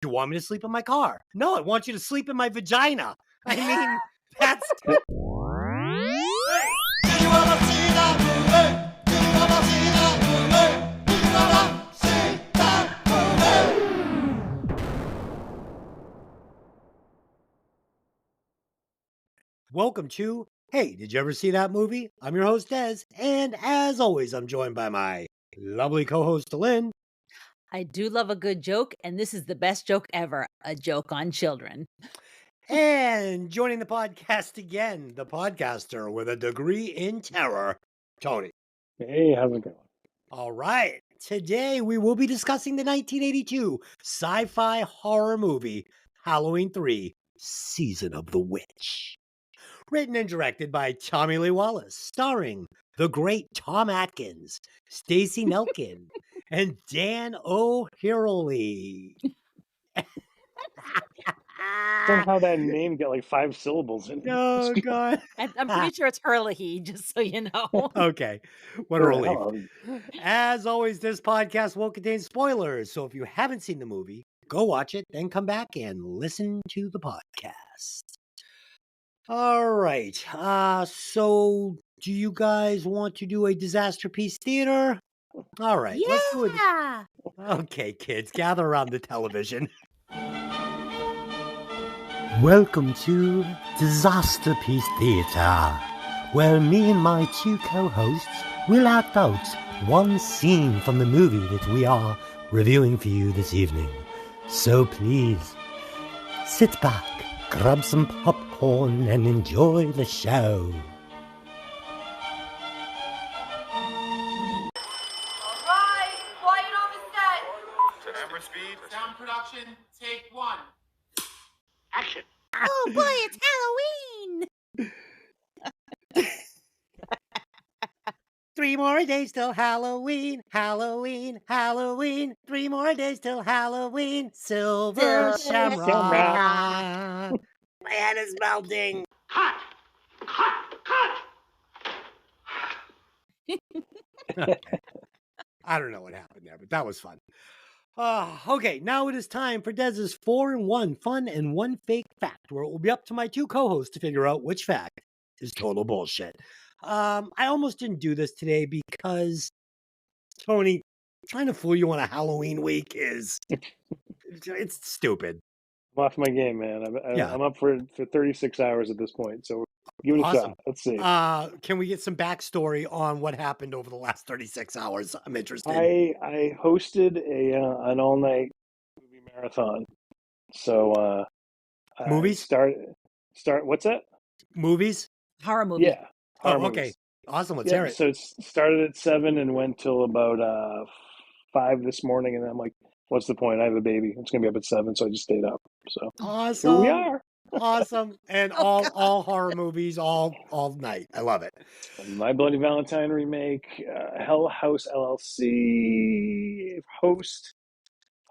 you want me to sleep in my car? No, I want you to sleep in my vagina. I mean, that's... Hey, do you wanna see that movie? Do you wanna see that movie? Do you wanna see that movie? Welcome to Hey, did you ever see that movie? I'm your host, Des, and as always, I'm joined by my lovely co-host, Lynn. I do love a good joke, and this is the best joke ever, a joke on children. And joining the podcast again, the podcaster with a degree in terror, Tony. Hey, how's it going? All right. Today we will be discussing the 1982 sci-fi horror movie Halloween 3: Season of the Witch. Written and directed by Tommy Lee Wallace, starring the great Tom Atkins, Stacey Nelkin, and Dan O'Hurley. Somehow that name got like 5 syllables in it. Oh, God. I'm pretty sure it's Hurley, just so you know. Okay. What a Sure, relief. hello. As always, this podcast will contain spoilers. So if you haven't seen the movie, go watch it, then come back and listen to the podcast. All right. So do you guys want to do a disaster piece theater? All right. Let's do it. Yeah. Okay, kids, gather around the television. Welcome to Disaster Piece Theatre, where me and my two co-hosts will act out one scene from the movie that we are reviewing for you this evening. So please, sit back, grab some popcorn, and enjoy the show. Alright, quiet on the set. Camera speed. Sound production, take 1. Action. Oh boy, it's Halloween! 3 more days till Halloween, Halloween, Halloween. 3 more days till Halloween, Silver Shamrock. My head is melting. Cut. Cut. Cut. I don't know what happened there, but that was fun. Okay, now it is time for Dez's 4-in-1 fun and 1 fake fact, where it will be up to my two co-hosts to figure out which fact is total bullshit. I almost didn't do this today because, Tony, trying to fool you on a Halloween week is, it's stupid. I'm off my game, man. I'm up for 36 hours at this point, so give it a Awesome. shot. Let's see. Can we get some backstory on what happened over the last 36 hours? I'm interested. I hosted an all-night movie marathon. So Movies? Start. What's that? Movies? Horror movie. Yeah. Horror Okay. movies. Awesome. Let's Yeah, hear it. so it started at 7 and went till about 5 this morning, and I'm like, what's the point? I have a baby. It's gonna be up at 7, so I just stayed up. So Awesome. here we are. Awesome. And all horror movies all night. I love it. My Bloody Valentine remake, Hell House LLC host,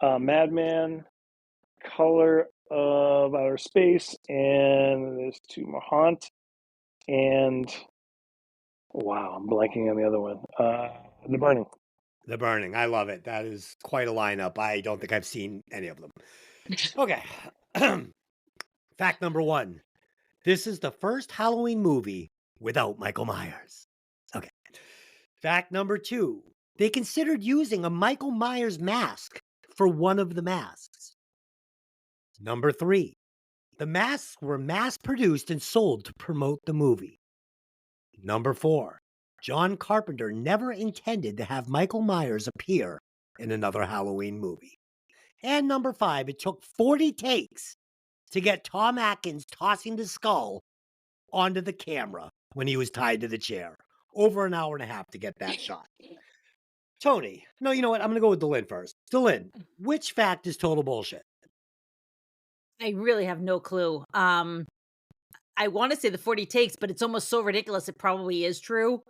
Madman, Color of Outer Space, and there's 2 more, Haunt, and wow, I'm blanking on the other one. The Burning. The Burning. I love it. That is quite a lineup. I don't think I've seen any of them. Okay. Fact number 1. This is the first Halloween movie without Michael Myers. Okay. Fact number 2. They considered using a Michael Myers mask for one of the masks. Number 3. The masks were mass-produced and sold to promote the movie. Number 4. John Carpenter never intended to have Michael Myers appear in another Halloween movie. And number 5. It took 40 takes to get Tom Atkins tossing the skull onto the camera when he was tied to the chair. Over an hour and a half to get that shot. Tony, no, you know what? I'm going to go with Delin first. Delin, which fact is total bullshit? I really have no clue. I want to say the 40 takes, but it's almost so ridiculous it probably is true.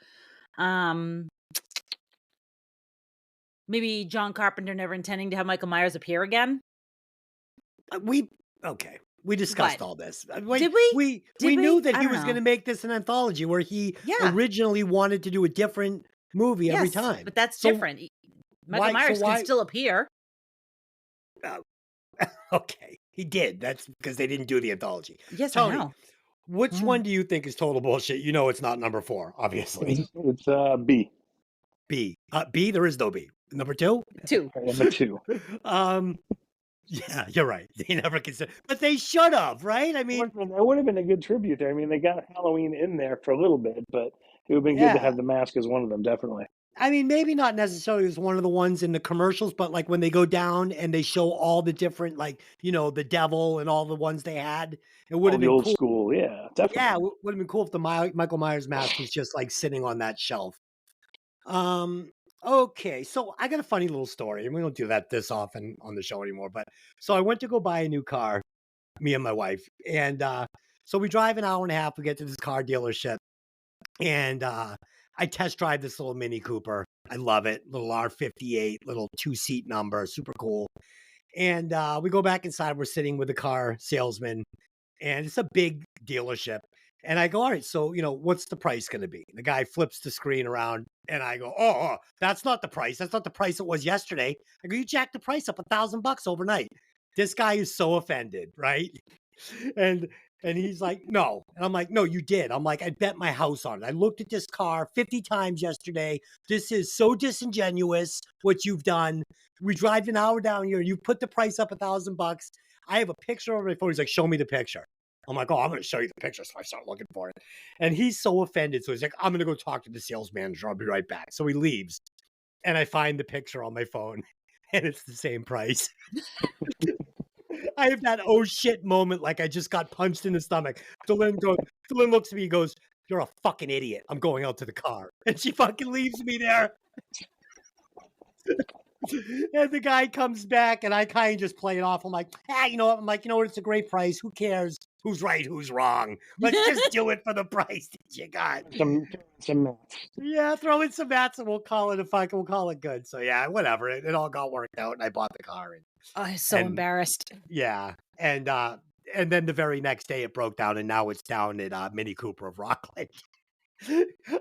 Maybe John Carpenter never intending to have Michael Myers appear again. We discussed What? all this. Did we? We knew that I he don't was know. going to make this an anthology where he Yeah. originally wanted to do a different movie every Yes, time. but that's So different. Michael Myers why- can still appear. Okay, he did. That's because they didn't do the anthology. Yes, I Tony, know. which Mm. one do you think is total bullshit? You know it's not number 4, obviously. It's B. B. B, there is no B. Number 2? 2. Number 2. Um, yeah, you're right. They never consider, but they should have, right? I mean, That would have been a good tribute there. I mean, they got Halloween in there for a little bit, but it would have been good to yeah. have the mask as one of them, definitely. I mean, maybe not necessarily as one of the ones in the commercials, but like when they go down and they show all the different, like, the devil and all the ones they had, it would All have the been old cool. school, yeah, definitely. Yeah, it would have been cool if the Michael Myers mask was just like sitting on that shelf. Okay, so I got a funny little story, and we don't do that this often on the show anymore. But so I went to go buy a new car, me and my wife, and so we drive an hour and a half. We get to this car dealership, and I test drive this little Mini Cooper. I love it, little R58, little 2-seat number, super cool. And we go back inside. We're sitting with the car salesman, and it's a big dealership. And I go, all right, so, what's the price going to be? The guy flips the screen around, and I go, oh, that's not the price. That's not the price it was yesterday. I go, you jacked the price up $1,000 overnight. This guy is so offended, right? And he's like, no. And I'm like, no, you did. I'm like, I bet my house on it. I looked at this car 50 times yesterday. This is so disingenuous what you've done. We drive an hour down here. You put the price up $1,000. I have a picture on my phone. He's like, show me the picture. I'm like, oh, I'm going to show you the picture. So I start looking for it. And he's so offended. So he's like, I'm going to go talk to the sales manager. I'll be right back. So he leaves. And I find the picture on my phone. And it's the same price. I have that oh shit moment like I just got punched in the stomach. Dylan looks at me and goes, you're a fucking idiot. I'm going out to the car. And she fucking leaves me there. And the guy comes back and I kind of just play it off. I'm like, you know what? I'm like, you know what? It's a great price. Who cares? Who's right? Who's wrong? Let's just do it for the price that you got. Some mats. Yeah, throw in some mats and we'll call it good. So yeah, whatever. It all got worked out and I bought the car. Oh, I'm so embarrassed. Yeah. And then the very next day it broke down and now it's down at Mini Cooper of Rockland.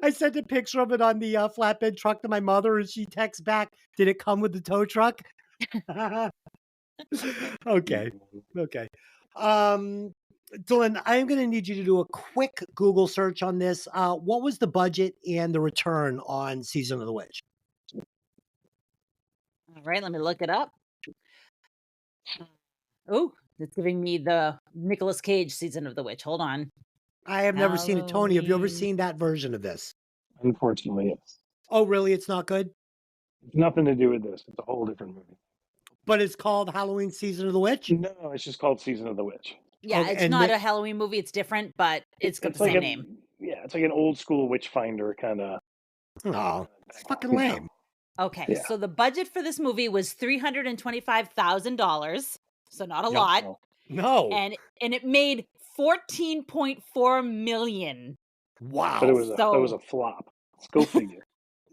I sent a picture of it on the flatbed truck to my mother and she texts back, did it come with the tow truck? Okay. Dylan, I'm going to need you to do a quick Google search on this. What was the budget and the return on Season of the Witch? All right, let me look it up. Oh, it's giving me the Nicolas Cage Season of the Witch. Hold on. I have never seen it. Tony, have you ever Halloween. seen that version of this? Unfortunately, yes. Oh, really? It's not good? It's nothing to do with this. It's a whole different movie. But it's called Halloween Season of the Witch? No, it's just called Season of the Witch. Yeah, Okay, it's and not the- a Halloween movie. It's different, but it's got the like same name. Yeah, it's like an old school Witchfinder kind of. Oh, it's fucking lame. Okay, Yeah. so the budget for this movie was $325,000, so not a Yep. lot, No. and it made 14.4 million. Wow. But it was a flop. Let's go figure.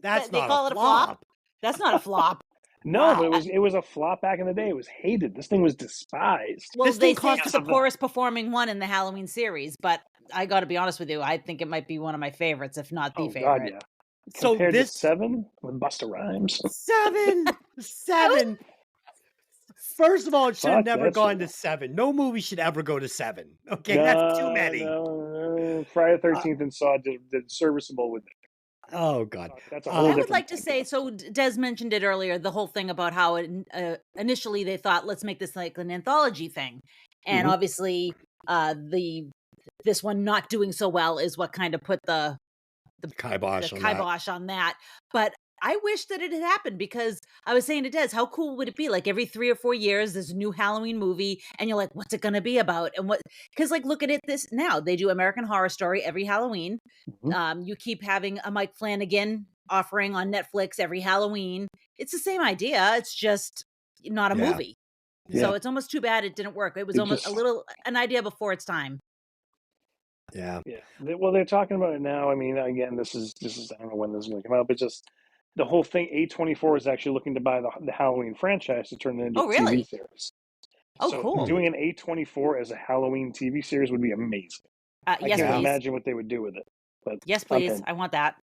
That's They not call a it a flop. flop? That's not a flop. No, Wow. but it was a flop back in the day. It was hated. This thing was despised. Well, This they thing say cost it's the us- poorest performing one in the Halloween series, but I got to be honest with you, I think it might be one of my favorites, if not the Oh favorite. God, yeah. So Compared this to 7 with Busta Rhymes. seven. First of all, it should have Fuck never that gone shit. to 7. No movie should ever go to 7. Okay, that's too many. No. Friday the 13th and Saw did serviceable with it. Oh God. That's a I whole I different would like to thing. say, so Des mentioned it earlier, the whole thing about how initially they thought, let's make this like an anthology thing. And Mhm. obviously this one not doing so well is what kind of put the Kibosh on that. kibosh on that. But I wish that it had happened because I was saying to Des, how cool would it be? Like every 3 or 4 years, there's a new Halloween movie, and you're like, what's it going to be about? And because like, look at it this now. They do American Horror Story every Halloween. Mhm. You keep having a Mike Flanagan offering on Netflix every Halloween. It's the same idea. It's just not a Yeah. movie. Yeah. So it's almost too bad it didn't work. It was It almost just- an idea before its time. Yeah. Yeah. Well, they're talking about it now. I mean, again, this is I don't know when this is going to come out, but just the whole thing. A24 is actually looking to buy the Halloween franchise to turn it into Oh, a really? TV series. Oh, So cool. doing an A24 as a Halloween TV series would be amazing. Yes, I can't please. imagine what they would do with it. But Yes, I'm please. in. I want that.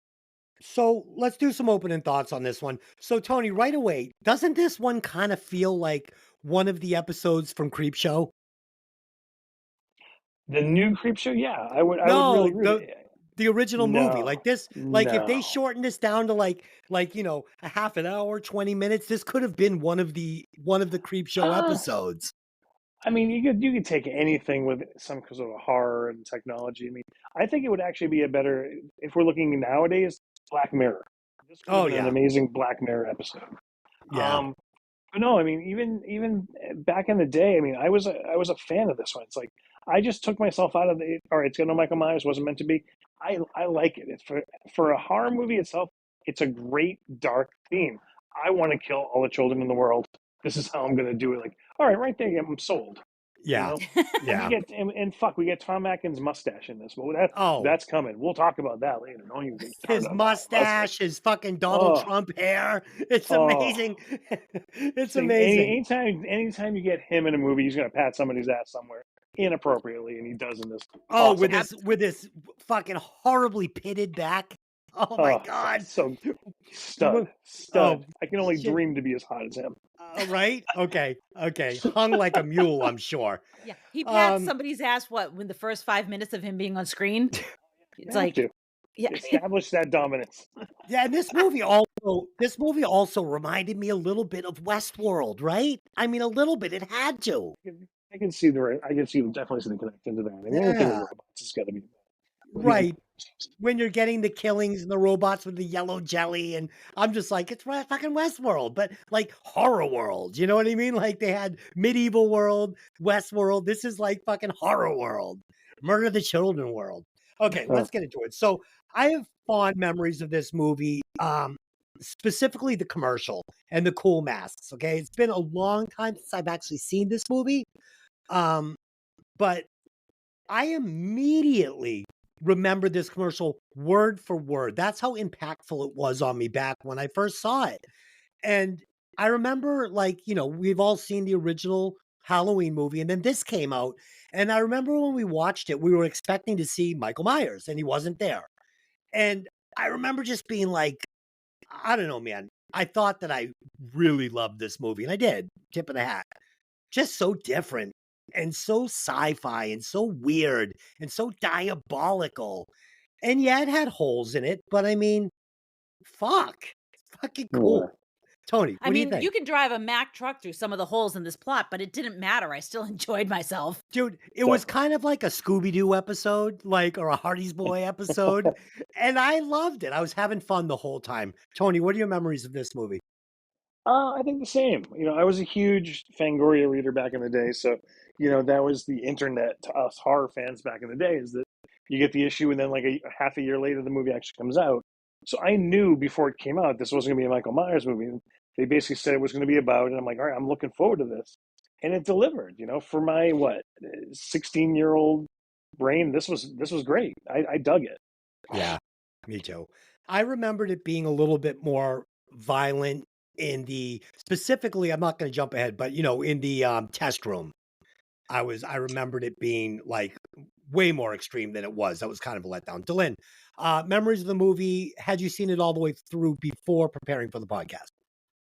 So let's do some opening thoughts on this one. So Tony, right away, doesn't this one kind of feel like one of the episodes from Creepshow? The new Creepshow, yeah, I would No, really agree. the original movie. Like No, this, like if they no. shorten this down to like a half an hour, 20 minutes, this could have been one of the Creepshow Uh, episodes. I mean, you could take anything with some sort of horror and technology. I mean, I think it would actually be a better, if we're looking nowadays, Black Mirror. This would have Oh been an yeah. amazing Black Mirror episode. Yeah. But no, I mean, even back in the day, I mean, I was a fan of this one. It's like I just took myself out of the. All right, it's got no Michael Myers. Wasn't meant to be. I like it. It's for a horror movie itself. It's a great dark theme. I want to kill all the children in the world. This is how I'm going to do it. Like, all right, right there, I'm sold. You Yeah. know, and Yeah. we get and fuck, we get Tom Atkins' mustache in this. Well, Oh, that's coming. We'll talk about that later. Don't even get started his on that mustache, his fucking Donald Oh, Trump hair. It's oh. amazing. It's Saying amazing. anytime you get him in a movie, he's gonna pat somebody's ass somewhere inappropriately, and he does in this. Oh, Awesome. with this fucking horribly pitted back. Oh my Oh, God. so Oh, stud. I can only shit. dream to be as hot as him. Right? Okay. Hung like a mule, I'm sure. Yeah, he pats Um, somebody's ass. What when the first 5 minutes of him being on screen? You It's have like, to yeah, establish that dominance. yeah, and this movie also reminded me a little bit of Westworld, right? I mean, a little bit. It had to. I can definitely see the connection to that. I mean, anything with Yeah. robots has got to be. Right. When you're getting the killings and the robots with the yellow jelly, and I'm just like, it's fucking Westworld, but like horror world. You know what I mean? Like they had medieval world, Westworld. This is like fucking horror world, murder the children world. Okay, let's get into it. So I have fond memories of this movie, specifically the commercial and the cool masks. Okay, it's been a long time since I've actually seen this movie, but I immediately remember this commercial word for word. That's how impactful it was on me back when I first saw it. And I remember, like, we've all seen the original Halloween movie, and then this came out. And I remember when we watched it, we were expecting to see Michael Myers, and he wasn't there. And I remember just being like, I don't know, man. I thought that I really loved this movie, and I did. Tip of the hat. Just so different and so sci-fi and so weird and so diabolical. And yeah, it had holes in it, but I mean, fuck. It's fucking cool. Yeah. Tony, I what do you mean, think? you can drive a Mack truck through some of the holes in this plot, but it didn't matter. I still enjoyed myself. Dude, it was kind of like a Scooby-Doo episode, or a Hardy's Boy episode, and I loved it. I was having fun the whole time. Tony, what are your memories of this movie? I think the same. I was a huge Fangoria reader back in the day, so that was the internet to us horror fans back in the day. Is that you get the issue, and then like a half a year later, the movie actually comes out. So I knew before it came out this wasn't going to be a Michael Myers movie. And they basically said it was going to be about, and I'm like, all right, I'm looking forward to this, and it delivered. For my 16-year-old brain, this was great. I dug it. Yeah, me too. I remembered it being a little bit more violent specifically, I'm not going to jump ahead, but in the test room. I remembered it being like way more extreme than it was. That was kind of a letdown. Delin, memories of the movie. Had you seen it all the way through before preparing for the podcast?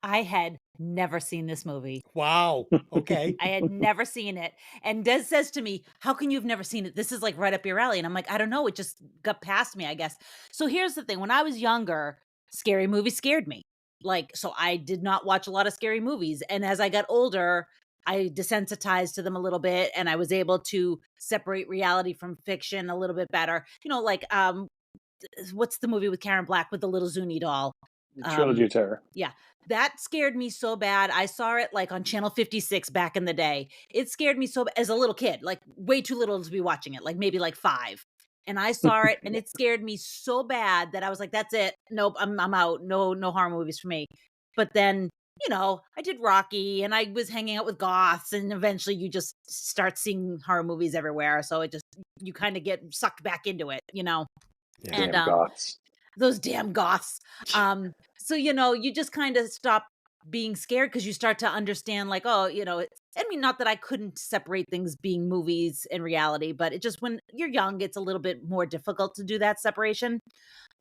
I had never seen this movie. Wow. Okay. I had never seen it. And Des says to me, how can you have never seen it? This is like right up your alley. And I'm like, I don't know. It just got past me, I guess. So here's the thing. When I was younger, scary movies scared me. So I did not watch a lot of scary movies. And as I got older, I desensitized to them a little bit, and I was able to separate reality from fiction a little bit better. What's the movie with Karen Black with the little Zuni doll? Trilogy of Terror. Yeah, that scared me so bad. I saw it like on Channel 56 back in the day. It scared me so as a little kid, like way too little to be watching it, like maybe like 5. And I saw it, and it scared me so bad that I was like, "That's it. Nope, I'm out. No horror movies for me." But then, I did Rocky, and I was hanging out with goths, and eventually you just start seeing horror movies everywhere. So you kind of get sucked back into it, Yeah. And Damn goths. those damn goths. So you just kind of stop being scared because you start to understand, like, oh, I mean, not that I couldn't separate things being movies and reality, but it just, when you're young, it's a little bit more difficult to do that separation.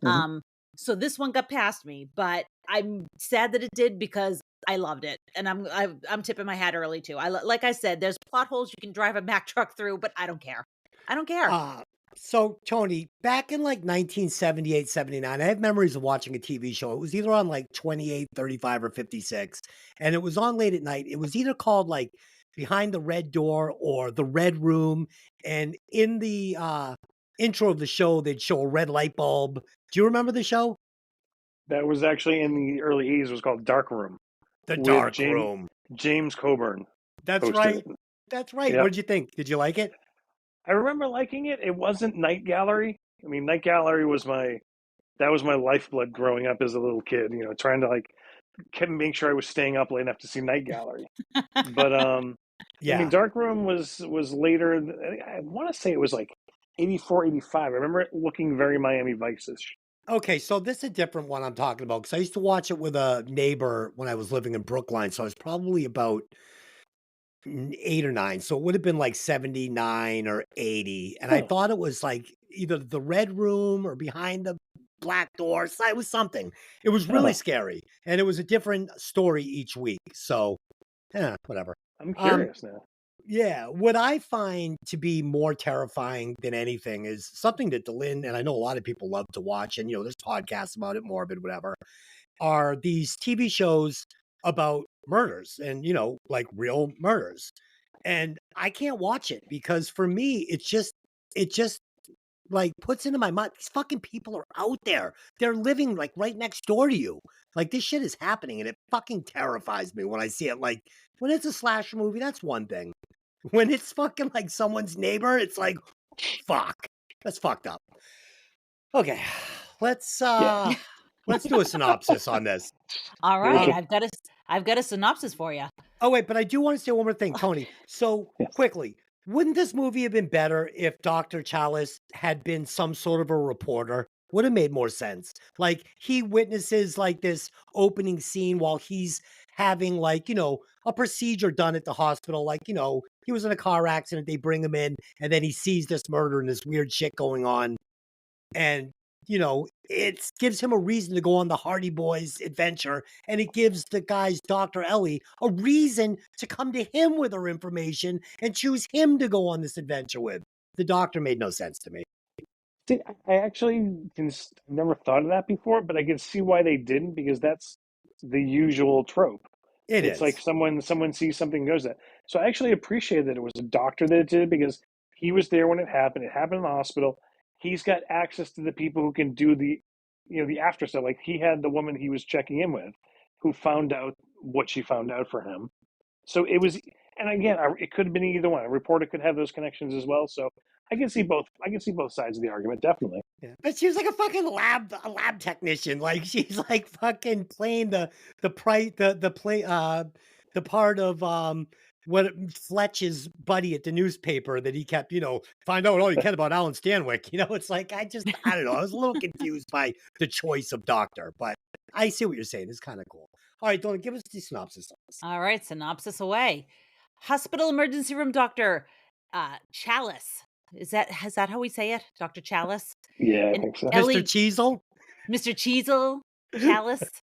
Mhm. So this one got past me, but I'm sad that it did, because I loved it, and I'm tipping my hat early too. Like I said, there's plot holes you can drive a Mack truck through, but I don't care. I don't care. So Tony, back in like 1978, 79, I have memories of watching a TV show. It was either on like 28, 35, or 56, and it was on late at night. It was either called like Behind the Red Door or The Red Room. And in the intro of the show, they'd show a red light bulb. Do you remember the show? That was actually in the early 80s. It was called Dark Room The with Dark Room. James Coburn. That's hosted right. it. That's right. Yep. What did you think? Did you like it? I remember liking it. It wasn't Night Gallery. I mean, Night Gallery was my lifeblood growing up as a little kid. You know, trying to like make sure I was staying up late enough to see Night Gallery. But I mean, Yeah. Dark Room was later. I want to say it was like 84, 85. I remember it looking very Miami Vice-ish. Okay, so this is a different one I'm talking about because I used to watch it with a neighbor when I was living in Brookline. So I was probably about 8 or 9. So it would have been like 79 or 80. And I Huh. thought it was like either the Red Room or Behind the Black Door. So it was something. It was really Huh. scary. And it was a different story each week. So, yeah, whatever. I'm curious now. Yeah, what I find to be more terrifying than anything is something that Delin and I know a lot of people love to watch, and there's podcasts about it, Morbid, whatever, are these TV shows about murders and like real murders. And I can't watch it because for me, it just like puts into my mind these fucking people are out there. They're living like right next door to you. Like this shit is happening and it fucking terrifies me when I see it. Like when it's a slasher movie, that's one thing. When it's fucking like someone's neighbor, it's like, fuck. That's fucked up. Okay. Let's Yeah. let's do a synopsis on this. All right, Okay. I've got a synopsis for you. Oh wait, but I do want to say one more thing, Tony. So Yes. quickly, wouldn't this movie have been better if Dr. Chalice had been some sort of a reporter? Would have made more sense. Like he witnesses like this opening scene while he's having like, a procedure done at the hospital. Like, he was in a car accident. They bring him in and then he sees this murder and this weird shit going on. And, it gives him a reason to go on the Hardy Boys adventure. And it gives the guy's Dr. Ellie a reason to come to him with her information and choose him to go on this adventure with. The doctor made no sense to me. See, I actually never thought of that before, but I can see why they didn't because that's the usual trope. It It's like is. someone sees something and goes that. So I actually appreciate that it was a doctor that did it because he was there when it happened. It happened in the hospital. He's got access to the people who can do the after stuff. Like he had the woman he was checking in with, who found out what she found out for him. So it was, and again, it could have been either one. A reporter could have those connections as well. So I can see both. I can see both sides of the argument, definitely. Yeah. But she was like a fucking lab technician. Like she's like fucking playing the part of what Fletch's buddy at the newspaper that he kept, find out all you can about Alan Stanwyck. It's like I don't know. I was a little confused by the choice of doctor, but I see what you're saying. It's kind of cool. All right, Dylan, give us the synopsis on this. All right, synopsis away. Hospital emergency room doctor Chalice. Is that how we say it? Dr. Chalice? Yeah, I And think so. Mr. Ellie Cheezel? Mr. Cheezel, Chalice.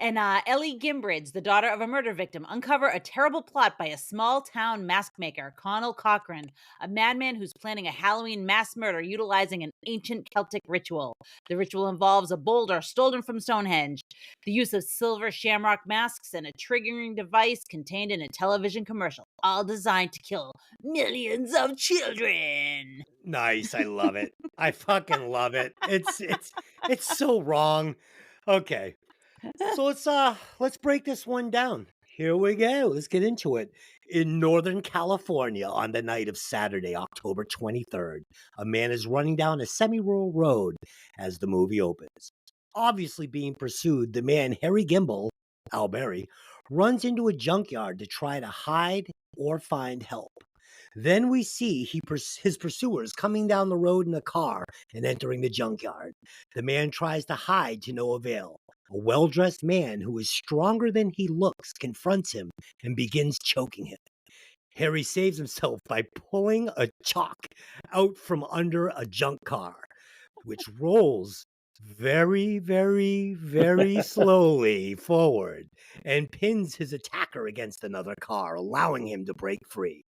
And Ellie Gimbridge, the daughter of a murder victim, uncover a terrible plot by a small town mask maker, Connell Cochran, a madman who's planning a Halloween mass murder utilizing an ancient Celtic ritual. The ritual involves a boulder stolen from Stonehenge, the use of silver shamrock masks, and a triggering device contained in a television commercial, all designed to kill millions of children. Nice. I love it. I fucking love it. It's so wrong. Okay. So let's break this one down. Here we go. Let's get into it. In Northern California on the night of Saturday, October 23rd, a man is running down a semi-rural road as the movie opens. Obviously being pursued, the man Harry Gimble, Al Berry, runs into a junkyard to try to hide or find help. Then we see his pursuers coming down the road in a car and entering the junkyard. The man tries to hide to no avail. A well-dressed man who is stronger than he looks confronts him and begins choking him. Harry saves himself by pulling a chalk out from under a junk car, which rolls very, very, very slowly forward and pins his attacker against another car, allowing him to break free.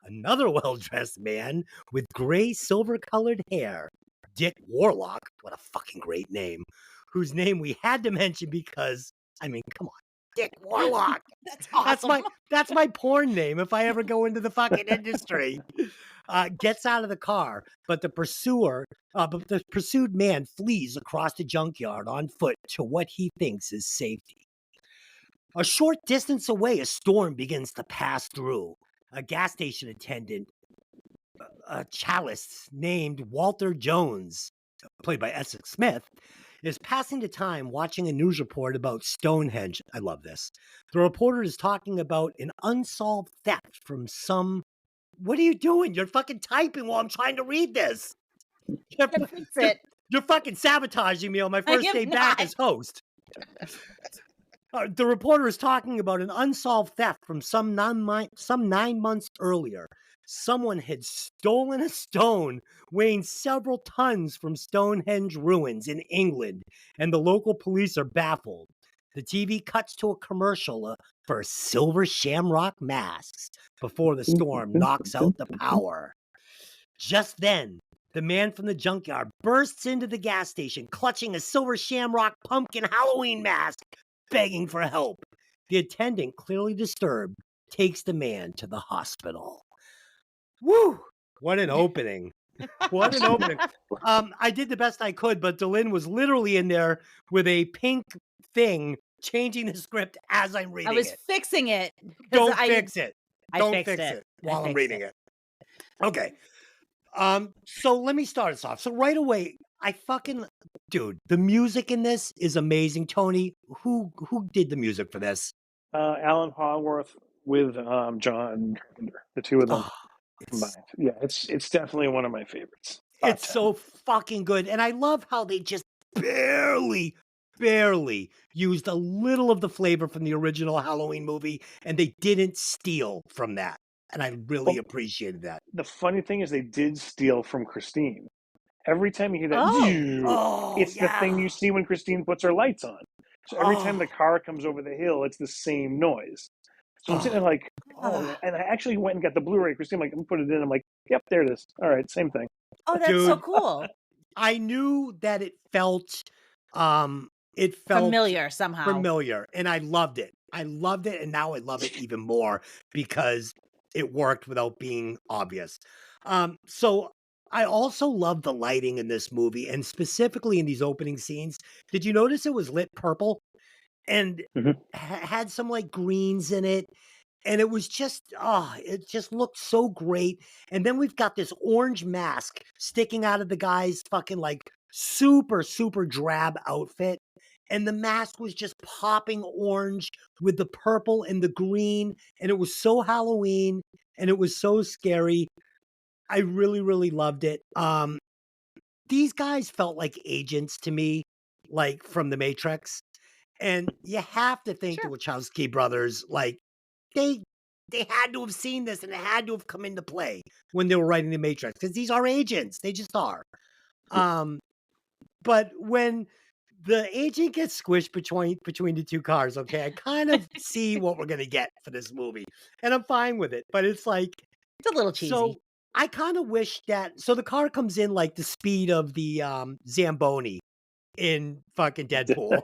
Another well-dressed man with gray silver-colored hair, Dick Warlock, what a fucking great name, whose name we had to mention because, I mean, come on, Dick Warlock. That's awesome. That's my porn name if I ever go into the fucking industry. Gets out of the car, but the pursued man flees across the junkyard on foot to what he thinks is safety. A short distance away, a storm begins to pass through. A gas station attendant, a cellist named Walter Jones, played by Essex Smith, is passing the time watching a news report about Stonehenge. I love this. The reporter is talking about an unsolved theft from some. What are you doing? You're fucking typing while I'm trying to read this. Fix it. You're fucking sabotaging me on my first am day back not. as host. The reporter is talking about an unsolved theft from some 9 months earlier. Someone had stolen a stone weighing several tons from Stonehenge ruins in England, and the local police are baffled. The TV cuts to a commercial for silver shamrock masks before the storm knocks out the power. Just then, the man from the junkyard bursts into the gas station, clutching a silver shamrock pumpkin Halloween mask, begging for help. The attendant, clearly disturbed, takes the man to the hospital. Woo! What an opening. What an opening. I did the best I could, but Delin was literally in there with a pink thing changing the script as I'm reading it. I was fixing it. Don't fix it. Don't fixed fix it. it while I'm fixed reading it. Okay. So let me start us off. So right away, dude, the music in this is amazing. Tony, who did the music for this? Alan Howarth with John Carpenter, the two of them combined. Yeah, it's definitely one of my favorites. It's so fucking good. And I love how they just barely used a little of the flavor from the original Halloween movie, and they didn't steal from that. And I really appreciated that. The funny thing is they did steal from Christine. Every time you hear that, it's the thing you see when Christine puts her lights on. So every time the car comes over the hill, it's the same noise. So I'm sitting there like, and I actually went and got the Blu-ray. Christine, like, I'm put it in. I'm like, yep, there it is. All right, same thing. Oh, that's so cool. I knew that it felt familiar somehow. Familiar, and I loved it. And now I love it even more because it worked without being obvious. So I also love the lighting in this movie, and specifically in these opening scenes. Did you notice it was lit purple and had some like greens in it? And it was just, it just looked so great. And then we've got this orange mask sticking out of the guy's fucking like super, super drab outfit. And the mask was just popping orange with the purple and the green. And it was so Halloween and it was so scary. I really, really loved it. These guys felt like agents to me, like from the Matrix. And you have to think the Wachowski brothers, like, they had to have seen this and it had to have come into play when they were writing the Matrix, because these are agents. They just are. But when the agent gets squished between the two cars, okay, I kind of see what we're going to get for this movie. And I'm fine with it. But it's like, it's a little cheesy. So I kind of wish that, so the car comes in like the speed of the Zamboni in fucking Deadpool.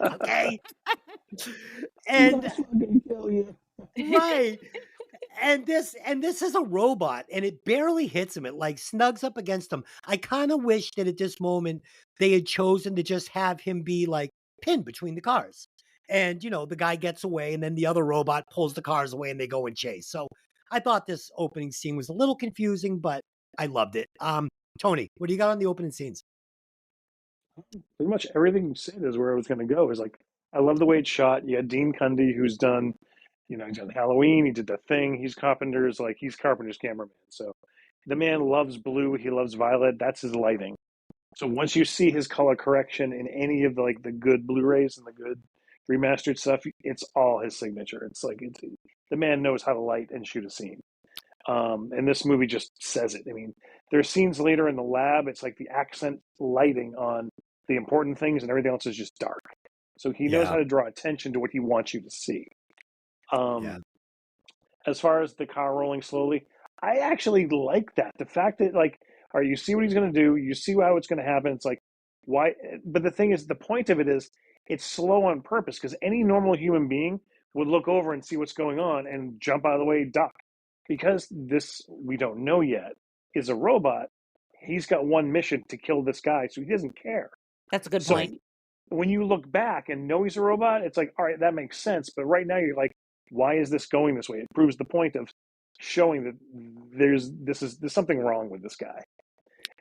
Okay. And right. And this is a robot and it barely hits him. It like snugs up against him. I kind of wish that at this moment they had chosen to just have him be like pinned between the cars. And you know, the guy gets away and then the other robot pulls the cars away and they go and chase. So I thought this opening scene was a little confusing, but I loved it. Tony, what do you got on the opening scenes? Pretty much everything you said is where I was going to go. Is like, I love the way it's shot. You had Dean Cundy, who's done, you know, he's done Halloween. He did The Thing. He's Carpenter's cameraman. So the man loves blue. He loves violet. That's his lighting. So once you see his color correction in any of the good Blu-rays and the good remastered stuff, it's all his signature. It's like the man knows how to light and shoot a scene. And this movie just says it. I mean, there are scenes later in the lab. It's like the accent lighting on the important things, and everything else is just dark. So he knows Yeah. how to draw attention to what he wants you to see. Yeah. As far as the car rolling slowly, I actually like that. The fact that, like, all right, you see what he's going to do, you see how it's going to happen. It's like, why? But the thing is, the point of it is, it's slow on purpose, because any normal human being would look over and see what's going on and jump out of the way, duck. Because this, we don't know yet, is a robot, he's got one mission to kill this guy, so he doesn't care. That's a good So point. when you look back and know he's a robot, it's like, all right, that makes sense. But right now, you're like, why is this going this way? It proves the point of showing that there's something wrong with this guy.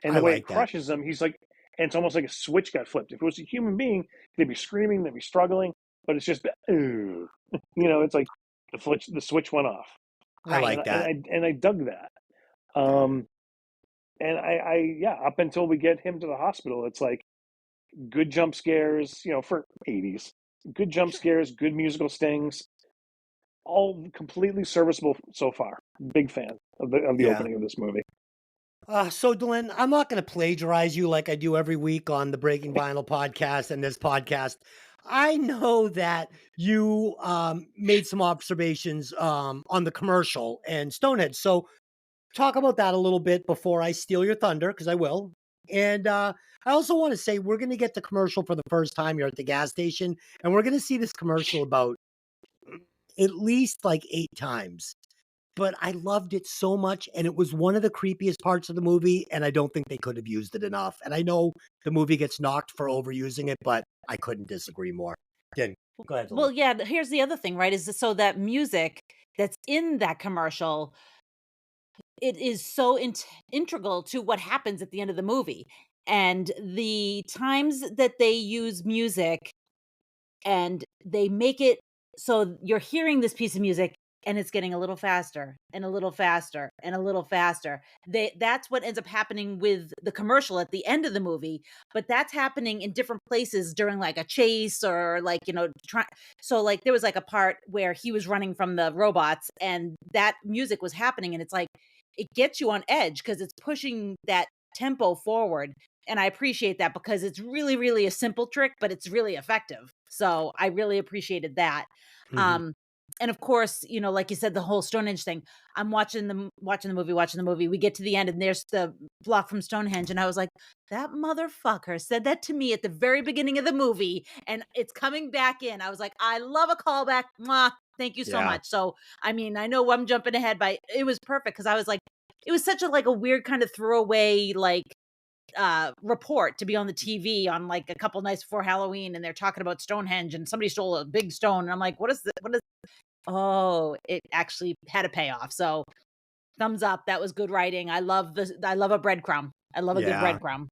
And I the way like it that. crushes him, he's like, and it's almost like a switch got flipped. If it was a human being, they'd be screaming, they'd be struggling, but it's just, it's like the switch went off. I like that. And I dug that. And I up until we get him to the hospital, it's like good jump scares, for 80s, good jump scares, good musical stings, all completely serviceable so far. Big fan of the Yeah. opening of this movie. So Dylan, I'm not going to plagiarize you like I do every week on the Breaking Vinyl podcast and this podcast. I know that you made some observations on the commercial and Stonehenge. So talk about that a little bit before I steal your thunder, because I will. And I also want to say we're going to get the commercial for the first time here at the gas station, and we're going to see this commercial about at least like 8 times. But I loved it so much, and it was one of the creepiest parts of the movie, and I don't think they could have used it enough. And I know the movie gets knocked for overusing it, but I couldn't disagree more. Go ahead. Well, yeah, here's the other thing, right? So that music that's in that commercial, it is so integral to what happens at the end of the movie. And the times that they use music and they make it so you're hearing this piece of music and it's getting a little faster and a little faster and a little faster. That's what ends up happening with the commercial at the end of the movie, but that's happening in different places during like a chase or like, so like there was like a part where he was running from the robots and that music was happening and it's like it gets you on edge because it's pushing that tempo forward. And I appreciate that because it's really, really a simple trick, but it's really effective. So I really appreciated that. Mhm. And of course, like you said, the whole Stonehenge thing. I'm watching the movie. We get to the end and there's the block from Stonehenge. And I was like, that motherfucker said that to me at the very beginning of the movie. And it's coming back in. I was like, I love a callback. Mwah. Thank you so Yeah. much. So, I mean, I know I'm jumping ahead, but it was perfect because I was like, it was such a weird kind of throwaway, report to be on the TV on like a couple nights before Halloween and they're talking about Stonehenge and somebody stole a big stone and I'm like, what is oh, it actually had a payoff. So thumbs up. That was good writing. I love a breadcrumb. I love a good Yeah. breadcrumb.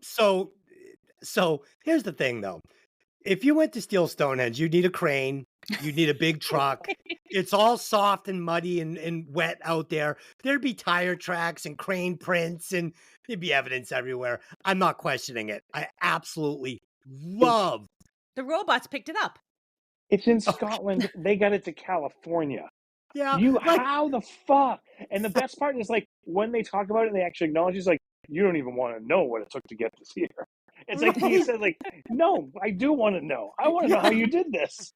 So here's the thing though. If you went to steal Stonehenge, you'd need a crane, you'd need a big truck. It's all soft and muddy and wet out there. There'd be tire tracks and crane prints and there'd be evidence everywhere. I'm not questioning it. I absolutely love. The robots picked it up. It's in Scotland. They got it to California. Yeah. How the fuck? And the best part is like when they talk about it and they actually acknowledge it's like, you don't even want to know what it took to get this here. It's like he said, like, no, I do want to know. I want to know how you did this.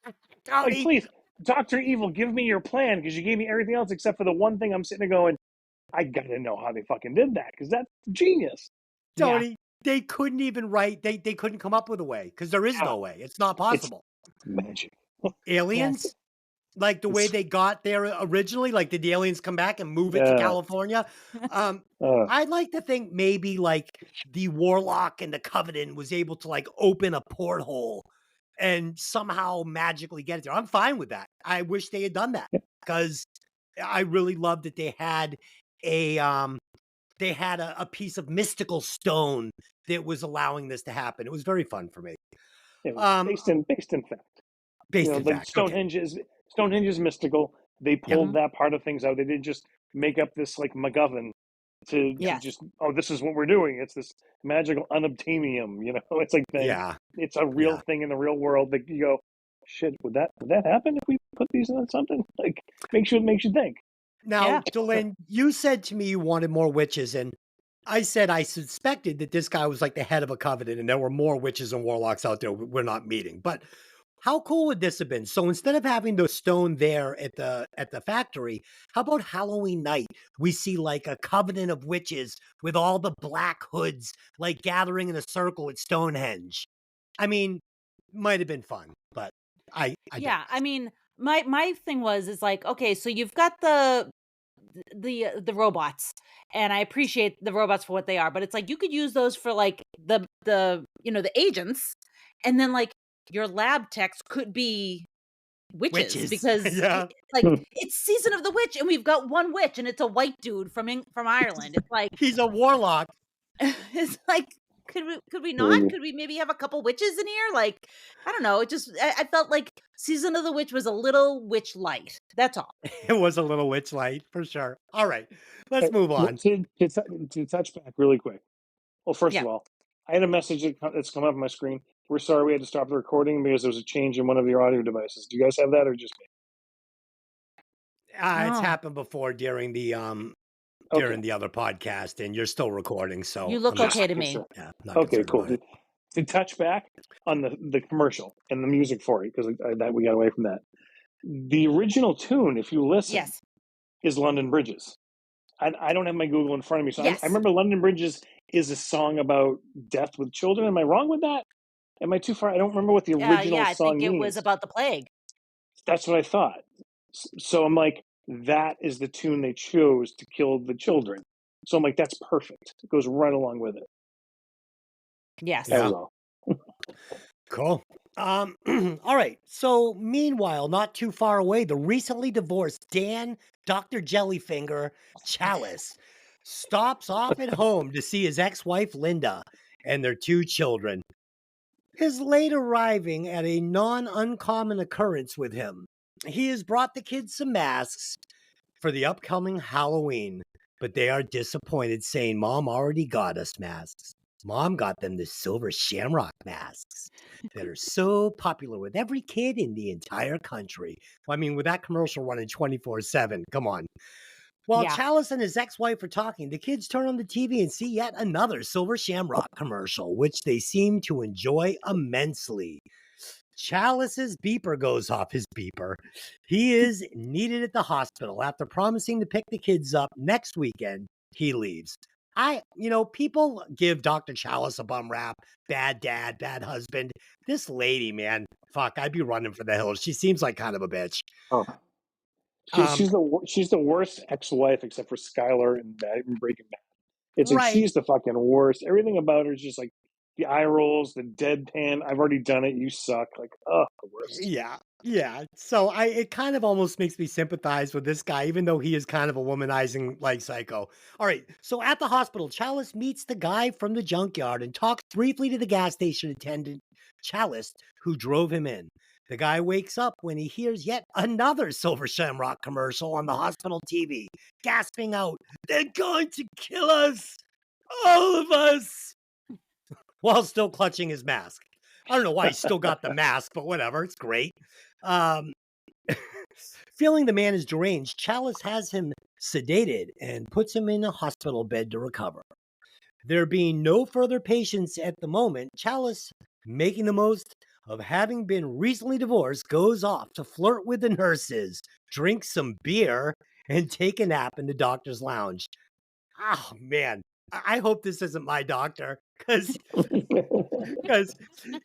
Like, please, Dr. Evil, give me your plan because you gave me everything else except for the one thing I'm sitting there going, I gotta know how they fucking did that because that's genius. Tony, they couldn't even write, they couldn't come up with a way because there is no way. It's not possible. It's magic. Aliens? Yes. Like the way they got there originally, like did the aliens come back and move it to California? I'd like to think maybe like the Warlock and the Covenant was able to like open a porthole and somehow magically get it there. I'm fine with that. I wish they had done that because I really loved that they had a piece of mystical stone that was allowing this to happen. It was very fun for me. It was based in fact. Based in fact. Stonehenge is mystical. They pulled that part of things out. They didn't just make up this like MacGuffin to just, this is what we're doing. It's this magical unobtainium, it's like it's a real thing in the real world that you go, shit, would that happen if we put these on something? Like makes you think. Now, Dylan, you said to me you wanted more witches, and I said I suspected that this guy was like the head of a covenant and there were more witches and warlocks out there we're not meeting. But how cool would this have been? So instead of having the stone there at the factory, how about Halloween night? We see like a covenant of witches with all the black hoods like gathering in a circle at Stonehenge. I mean, might have been fun, but I Yeah, digress. I mean, my thing is like, okay, so you've got the robots, and I appreciate the robots for what they are, but it's like you could use those for like the agents, and then like your lab techs could be witches Witches. because Yeah. like it's season of the witch, and we've got one witch, and it's a white dude from Ireland. It's like He's a warlock. it's like could we not? Could we maybe have a couple witches in here? Like, I don't know. It just I felt like season of the witch was a little witch light. That's all. It was a little witch light for sure. All right, let's move Well, on. to touch back really quick. Well, first Yeah. of all, I had a message that's come up on my screen. We're sorry we had to stop the recording because there was a change in one of your audio devices. Do you guys have that or just me? It's Oh, happened before during the Okay. other podcast, and you're still recording, you so look I'm not. okay to Okay, me. sure. Yeah, not Okay, concerned cool. about it. To touch back on the commercial and the music for it, because that we got away from that. The original tune, if you listen, Yes. is London Bridges. I don't have my Google in front of me, so I Yes. remember London Bridges is a song about death with children. Am I wrong with that? Am I too far? I don't remember what the original Yeah, I think song it was means. about the plague. That's what I thought. So I'm like, that is the tune they chose to kill the children. So I'm like, that's perfect. It goes right along with it. Yes. That Yeah, was all. cool. All right. So meanwhile, not too far away, the recently divorced Dan Dr. Jellyfinger Chalice stops off at home to see his ex-wife Linda and their two children. Is late arriving at a non-uncommon occurrence with him. He has brought the kids some masks for the upcoming Halloween, but they are disappointed, saying Mom already got us masks. Mom got them the silver Shamrock masks that are so popular with every kid in the entire country. Well, I mean, with that commercial running 24/7, come on. While Yeah. Chalice and his ex-wife are talking, the kids turn on the TV and see yet another Silver Shamrock commercial, which they seem to enjoy immensely. Chalice's beeper goes off. His beeper. He is needed at the hospital. After promising to pick the kids up next weekend, he leaves. People give Dr. Chalice a bum rap. Bad dad, bad husband. This lady, man, fuck, I'd be running for the hills. She seems like kind of a bitch. Oh, Um, she's the worst ex-wife except for Skylar and Breaking Bad. It's like right. she's the fucking worst. Everything about her is just like the eye rolls, the deadpan. I've already done it. You suck. Like, oh, the worst. Yeah. Yeah. So it kind of almost makes me sympathize with this guy, even though he is kind of a womanizing like psycho. All right. So at the hospital, Chalice meets the guy from the junkyard and talks briefly to the gas station attendant, Chalice, who drove him in. The guy wakes up when he hears yet another Silver Shamrock commercial on the hospital TV, gasping out, "They're going to kill us, all of us," while still clutching his mask. I don't know why he's still got the mask, but whatever. It's great. Um, Feeling the man is deranged, Chalice has him sedated and puts him in a hospital bed to recover. There being no further patients at the moment, Chalice, making the most of having been recently divorced, goes off to flirt with the nurses, drink some beer, and take a nap in the doctor's lounge. Oh, man. I hope this isn't my doctor because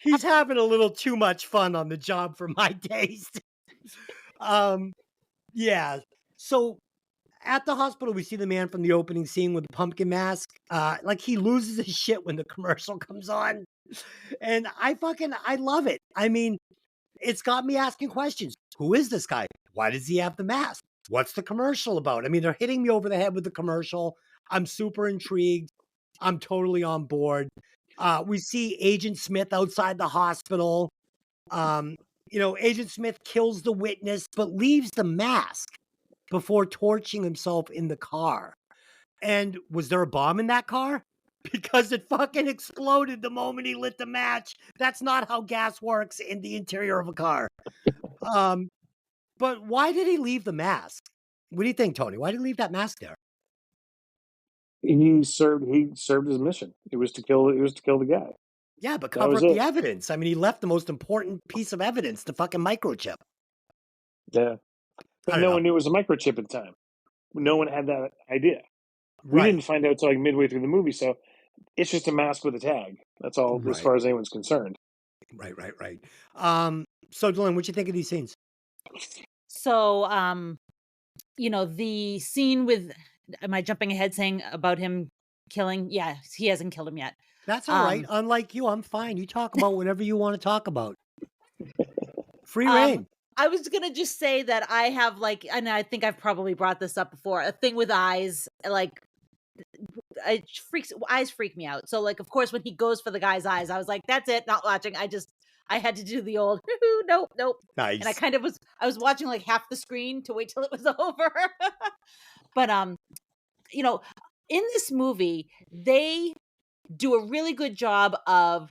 he's having a little too much fun on the job for my taste. Um, yeah. So at the hospital, we see the man from the opening scene with the pumpkin mask. Like he loses his shit when the commercial comes on. And I love it. I mean, it's got me asking questions. Who is this guy? Why does he have the mask? What's the commercial about? I mean, they're hitting me over the head with the commercial. I'm super intrigued. I'm totally on board. We see Agent Smith outside the hospital. Agent Smith kills the witness, but leaves the mask before torching himself in the car. And was there a bomb in that car? Because it fucking exploded the moment he lit the match. That's not how gas works in the interior of a car. But why did he leave the mask? What do you think, Tony? Why did he leave that mask there? He served his mission. It was to kill the guy. Yeah, but That cover was up the it. evidence. I mean, he left the most important piece of evidence, the fucking microchip. Yeah. I But don't no know. one knew it was a microchip at the time. No one had that idea. We Right. didn't find out until like midway through the movie, so it's just a mask with a tag. That's all, as Right. far as anyone's concerned. Right. So Dylan, what you think of these scenes? So, the scene with, am I jumping ahead saying about him killing? Yeah, he hasn't killed him yet. That's all right. Unlike you, I'm fine. You talk about whatever you want to talk about. Free reign. I was gonna just say that I have and I think I've probably brought this up before, a thing with eyes, eyes freak me out. So like, of course, when he goes for the guy's eyes, I was like, that's it, not watching. I had to do the old nope. Nice. And I was watching like half the screen to wait till it was over. But in this movie, they do a really good job of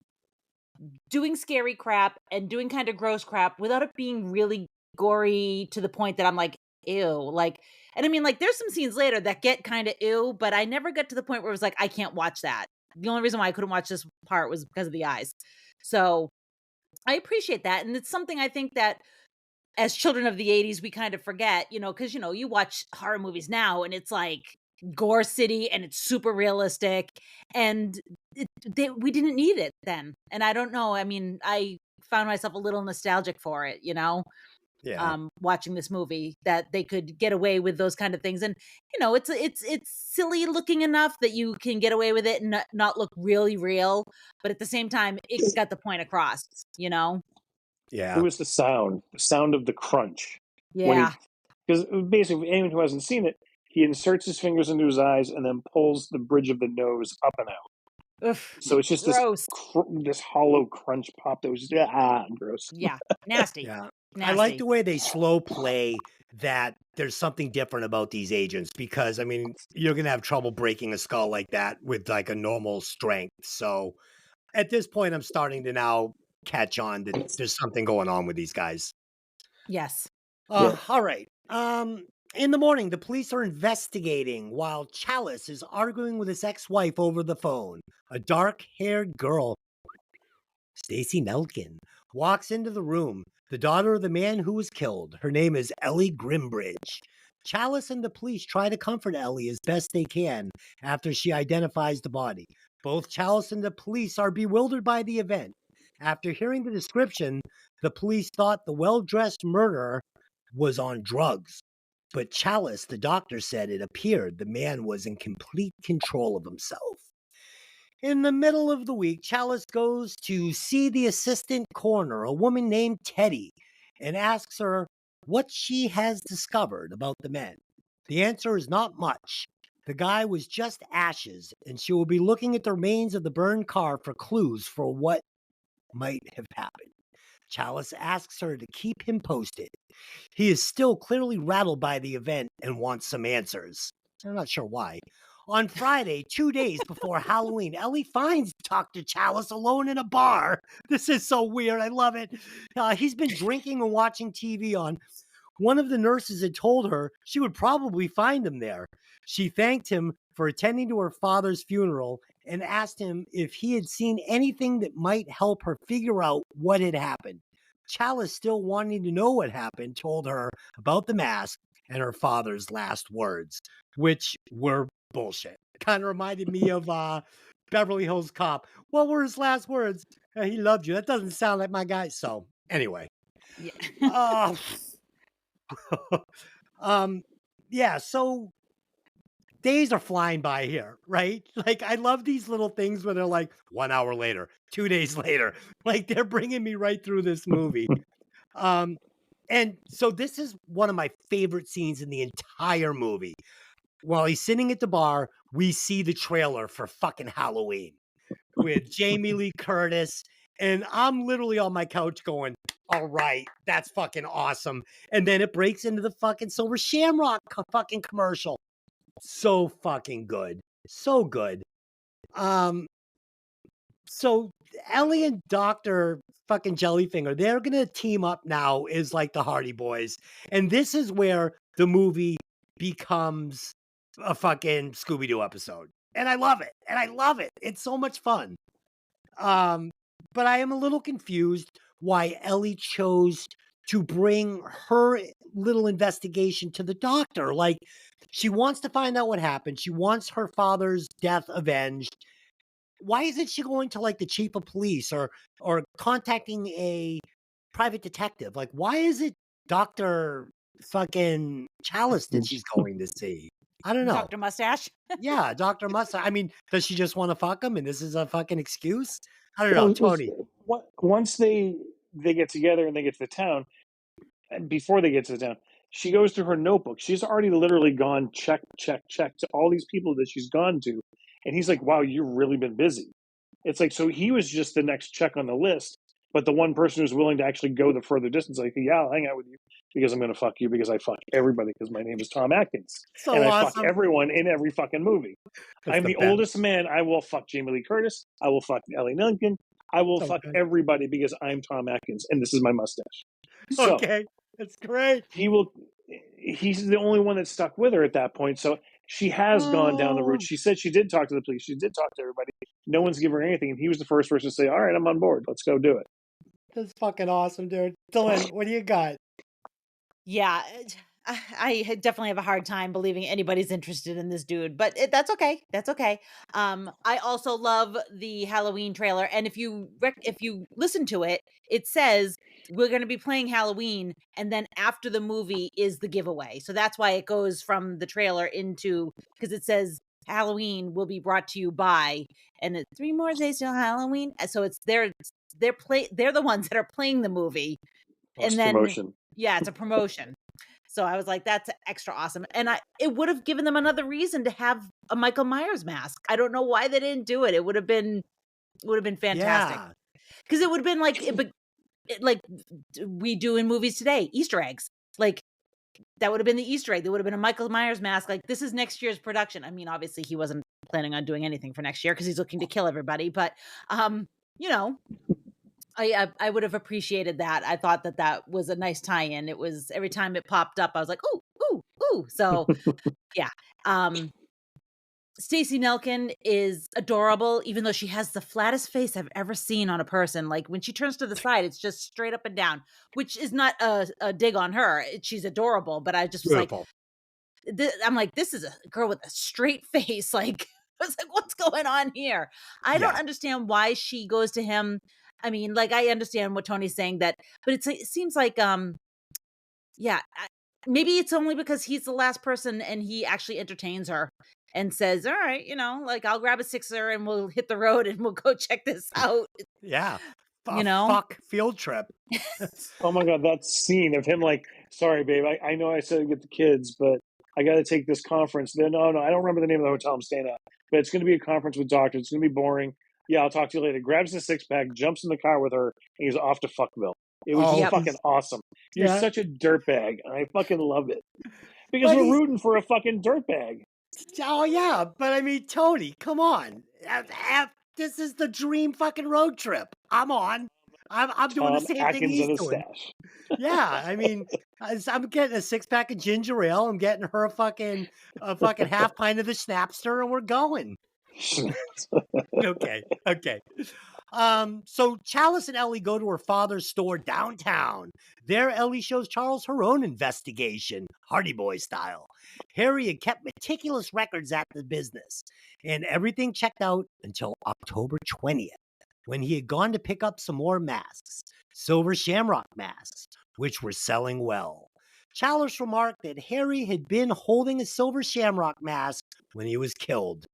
doing scary crap and doing kind of gross crap without it being really gory to the point that I'm like, ew. And I mean, there's some scenes later that get kind of ew, but I never got to the point where it was like, I can't watch that. The only reason why I couldn't watch this part was because of the eyes. So I appreciate that. And it's something I think that as children of the 80s, we kind of forget, because, you watch horror movies now and it's like gore city and it's super realistic. And we didn't need it then. And I don't know. I mean, I found myself a little nostalgic for it, Yeah. watching this movie, that they could get away with those kind of things. And, it's silly looking enough that you can get away with it and not look really real. But at the same time, it got the point across, Yeah. It was the sound of the crunch. Yeah. Because basically, anyone who hasn't seen it, he inserts his fingers into his eyes and then pulls the bridge of the nose up and out. Ugh, So it's just gross. this hollow crunch pop that was just gross. Yeah, nasty. Yeah. Nasty. I like the way they slow play that there's something different about these agents, because I mean, you're going to have trouble breaking a skull like that with like a normal strength. So at this point, I'm starting to now catch on that there's something going on with these guys. Yes. Yeah. All right. In the morning, the police are investigating while Chalice is arguing with his ex-wife over the phone. A dark-haired girl, Stacy Nelkin, walks into the room, the daughter of the man who was killed. Her name is Ellie Grimbridge. Chalice and the police try to comfort Ellie as best they can after she identifies the body. Both Chalice and the police are bewildered by the event. After hearing the description, the police thought the well-dressed murderer was on drugs. But Chalice, the doctor, said it appeared the man was in complete control of himself. In the middle of the week, Chalice goes to see the assistant coroner, a woman named Teddy, and asks her what she has discovered about the men. The answer is not much. The guy was just ashes, and she will be looking at the remains of the burned car for clues for what might have happened. Chalice asks her to keep him posted. He is still clearly rattled by the event and wants some answers. I'm not sure why. On Friday, 2 days before Halloween, Ellie finds Dr. Chalice alone in a bar. This is so weird. I love it. He's been drinking and watching TV on. One of the nurses had told her she would probably find him there. She thanked him for attending to her father's funeral and asked him if he had seen anything that might help her figure out what had happened. Chalice, still wanting to know what happened, told her about the mask and her father's last words, which were bullshit. Kind of reminded me of Beverly Hills Cop. What were his last words? He loved you. That doesn't sound like my guy. So anyway. Yeah. Yeah, so days are flying by here, right? Like, I love these little things where they're like 1 hour later, 2 days later, like they're bringing me right through this movie. And so this is one of my favorite scenes in the entire movie. While he's sitting at the bar, we see the trailer for fucking Halloween with Jamie Lee Curtis. And I'm literally on my couch going, all right, that's fucking awesome. And then it breaks into the fucking Silver Shamrock fucking commercial. So fucking good. So good. So Ellie and Dr. fucking Jellyfinger, they're going to team up now as like the Hardy Boys. And this is where the movie becomes a fucking Scooby-Doo episode. And I love it. And I love it. It's so much fun. But I am a little confused why Ellie chose to bring her little investigation to the doctor. Like, she wants to find out what happened. She wants her father's death avenged. Why isn't she going to like the chief of police or contacting a private detective? Like, why is it Dr. fucking Chalice that she's going to see? I don't know. Dr. Mustache. Yeah, Dr. Mustache. I mean, does she just want to fuck him and this is a fucking excuse? I don't know, Well, Tony. once they get together and they get to the town, and before they get to the town, she goes through her notebook. She's already literally gone check to all these people that she's gone to, and he's like, "Wow, you've really been busy." It's like, so he was just the next check on the list, but the one person who's willing to actually go the further distance, like, yeah, I'll hang out with you because I'm going to fuck you because I fuck everybody because my name is Tom Atkins. So and I awesome. fuck everyone in every fucking movie. That's I'm the best. oldest man. I will fuck Jamie Lee Curtis. I will fuck Ellie Lincoln. I will fuck everybody because I'm Tom Atkins and this is my mustache. So Okay, that's great. he's the only one that stuck with her at that point. So she has gone down the route. She said she did talk to the police. She did talk to everybody. No one's given her anything. And he was the first person to say, all right, I'm on board. Let's go do it. That's fucking awesome, dude. Dylan, what do you got? Yeah, I definitely have a hard time believing anybody's interested in this dude, but that's okay. That's okay. I also love the Halloween trailer, and if you listen to it, it says we're going to be playing Halloween, and then after the movie is the giveaway. So that's why it goes from the trailer into, because it says Halloween will be brought to you by, and it's 3 more days till Halloween. So it's they're the ones that are playing the movie, and then Promotion. yeah, it's a promotion. So I was like, that's extra awesome. And it would have given them another reason to have a Michael Myers mask. I don't know why they didn't do it. It would have been fantastic. Yeah. Because it would have been like we do in movies today, Easter eggs. Like that would have been the Easter egg. There would have been a Michael Myers mask. Like, this is next year's production. I mean, obviously he wasn't planning on doing anything for next year because he's looking to kill everybody. But you know, I would have appreciated that. I thought that was a nice tie-in. It was, every time it popped up, I was like, ooh, ooh, ooh. So yeah. Stacey Nelkin is adorable, even though she has the flattest face I've ever seen on a person. Like, when she turns to the side, it's just straight up and down, which is not a dig on her. She's adorable, but I just was Beautiful. like, I'm like, this is a girl with a straight face. Like, I was like, what's going on here? I don't understand why she goes to him. I mean, like, I understand what Tony's saying, but it seems like, maybe it's only because he's the last person and he actually entertains her and says, all right, like, I'll grab a sixer and we'll hit the road and we'll go check this out. Yeah. Fuck field trip. Oh my God, that scene of him like, sorry, babe, I know I said get the kids, but I got to take this conference. No, I don't remember the name of the hotel I'm staying at, but it's going to be a conference with doctors. It's going to be boring. Yeah, I'll talk to you later. Grabs the 6-pack, jumps in the car with her, and he's off to Fuckville. It was just fucking awesome. You're such a dirtbag, and I fucking love it. Because we're rooting for a fucking dirtbag. Oh, yeah, but I mean, Tony, come on. This is the dream fucking road trip. I'm on. I'm doing the same thing he's doing. Yeah, I mean, I'm getting a 6-pack of ginger ale. I'm getting her a fucking half pint of the Snapster, and we're going. Okay. So Chalice and Ellie go to her father's store downtown. There, Ellie shows Charles her own investigation, Hardy Boy style. Harry had kept meticulous records at the business, and everything checked out until October 20th, when he had gone to pick up some more masks, silver Shamrock masks, which were selling well. Chalice remarked that Harry had been holding a silver Shamrock mask when he was killed.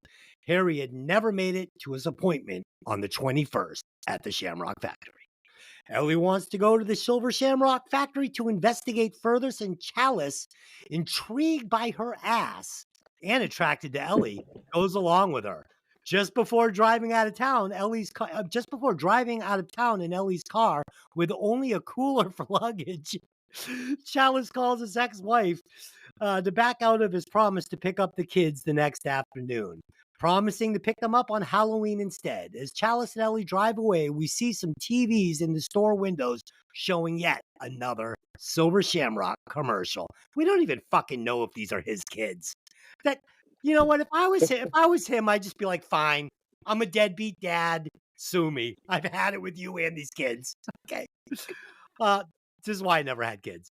Harry had never made it to his appointment on the 21st at the Shamrock factory. Ellie wants to go to the Silver Shamrock factory to investigate further, and Chalice, intrigued by her ass and attracted to Ellie, goes along with her. Just before driving out of town in Ellie's car with only a cooler for luggage, Chalice calls his ex-wife to back out of his promise to pick up the kids the next afternoon, promising to pick them up on Halloween instead. As Chalice and Ellie drive away, we see some TVs in the store windows showing yet another Silver Shamrock commercial. We don't even fucking know if these are his kids. You know what? If I was him, I'd just be like, fine. I'm a deadbeat dad. Sue me. I've had it with you and these kids. Okay. Uh, this is why I never had kids.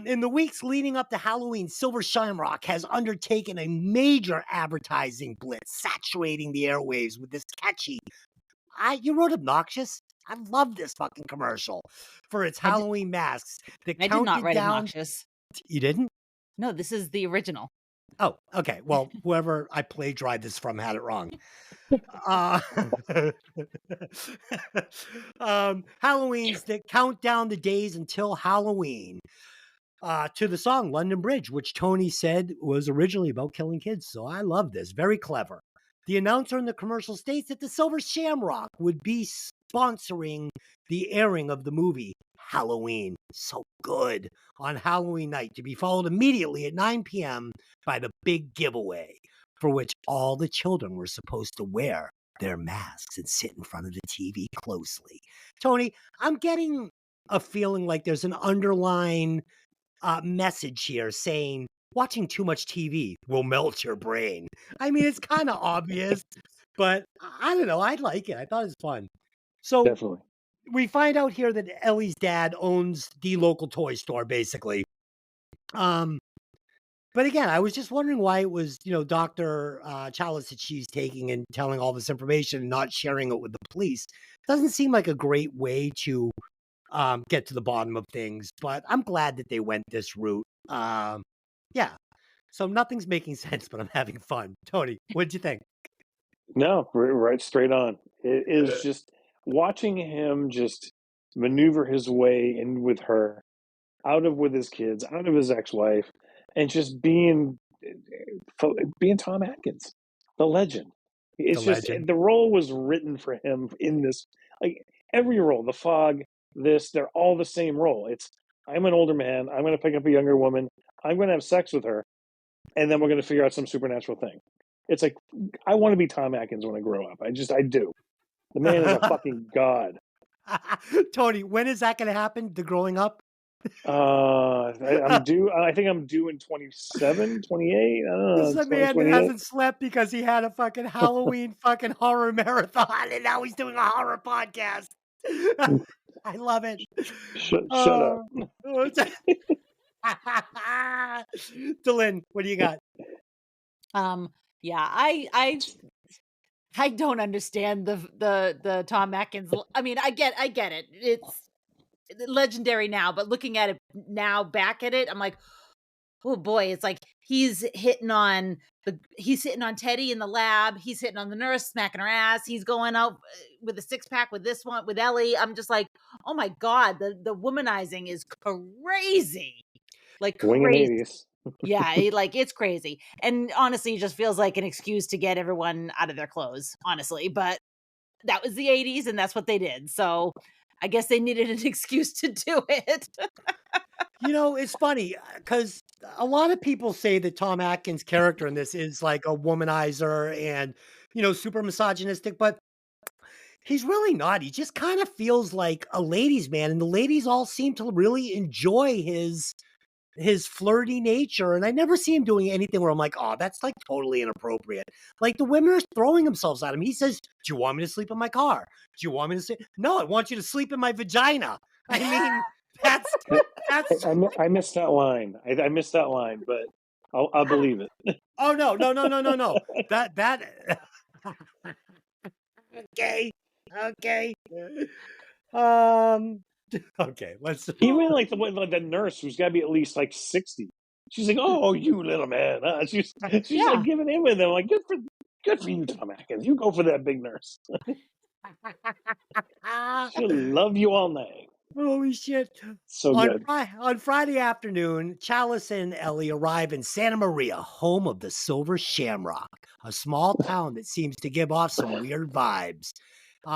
In the weeks leading up to Halloween, Silver Shamrock has undertaken a major advertising blitz, saturating the airwaves with this catchy. You wrote obnoxious. I love this fucking commercial for its I did, Halloween masks that I did not counted write down. obnoxious. You didn't? No, this is the original. Oh, okay. Well, whoever I plagiarized this from had it wrong. Uh, Halloween's that count down the days until Halloween. To the song London Bridge, which Tony said was originally about killing kids. So I love this. Very clever. The announcer in the commercial states that the Silver Shamrock would be sponsoring the airing of the movie Halloween. So good. On Halloween night, to be followed immediately at 9 p.m. by the big giveaway, for which all the children were supposed to wear their masks and sit in front of the TV closely. Tony, I'm getting a feeling like there's an underlying message here saying watching too much TV will melt your brain. I mean, it's kind of obvious, but I don't know. I like it. I thought it was fun. So Definitely. we find out here that Ellie's dad owns the local toy store, basically. But again, I was just wondering why it was, Dr. Chalice that she's taking and telling all this information and not sharing it with the police. Doesn't seem like a great way to get to the bottom of things, but I'm glad that they went this route. Yeah. So nothing's making sense, but I'm having fun. Tony, what'd you think? No, right straight on. It is just watching him just maneuver his way in with her, with his kids, out of his ex-wife, and just being Tom Atkins, the legend. It's The just legend. the role was written for him in this. Like every role, The Fog, they're all the same role. It's I'm an older man. I'm going to pick up a younger woman. I'm going to have sex with her, and then we're going to figure out some supernatural thing. It's like I want to be Tom Atkins when I grow up. I do. The man is a fucking god. Tony, when is that going to happen? The growing up? I'm due. I think I'm due in 27, 28. I don't This know. is a man that 28. hasn't slept because he had a fucking Halloween fucking horror marathon, and now he's doing a horror podcast. I love it. Shut up. Dylan, what do you got? Yeah, I don't understand the Tom Atkins. I mean, I get it. It's legendary now, but looking at it now, back at it, I'm like, oh boy, it's like he's hitting on Teddy in the lab. He's hitting on the nurse, smacking her ass. He's going out with a 6-pack with this one, with Ellie. I'm just like, oh my God, the womanizing is crazy. Like Winging crazy. Hades. Yeah, it's crazy. And honestly, it just feels like an excuse to get everyone out of their clothes, honestly. But that was the 80s and that's what they did. So I guess they needed an excuse to do it. It's funny because a lot of people say that Tom Atkins' character in this is like a womanizer and, super misogynistic, but he's really not. He just kind of feels like a ladies' man, and the ladies all seem to really enjoy his flirty nature, and I never see him doing anything where I'm like, oh, that's like totally inappropriate. Like the women are throwing themselves at him. He says, do you want me to sleep in my car? Do you want me to sleep? No, I want you to sleep in my vagina. I mean, that's I missed that line. I missed that line, but I'll believe it. oh no. That okay. Okay, let's Even like the nurse who's got to be at least like 60. She's like, "Oh, you little man." She's Yeah. like giving in with him. Like, good for you, Tom Atkins. You go for that big nurse. She'll love you all night. Holy shit. So good. On Friday afternoon, Chalice and Ellie arrive in Santa Maria, home of the Silver Shamrock, a small town that seems to give off some weird vibes.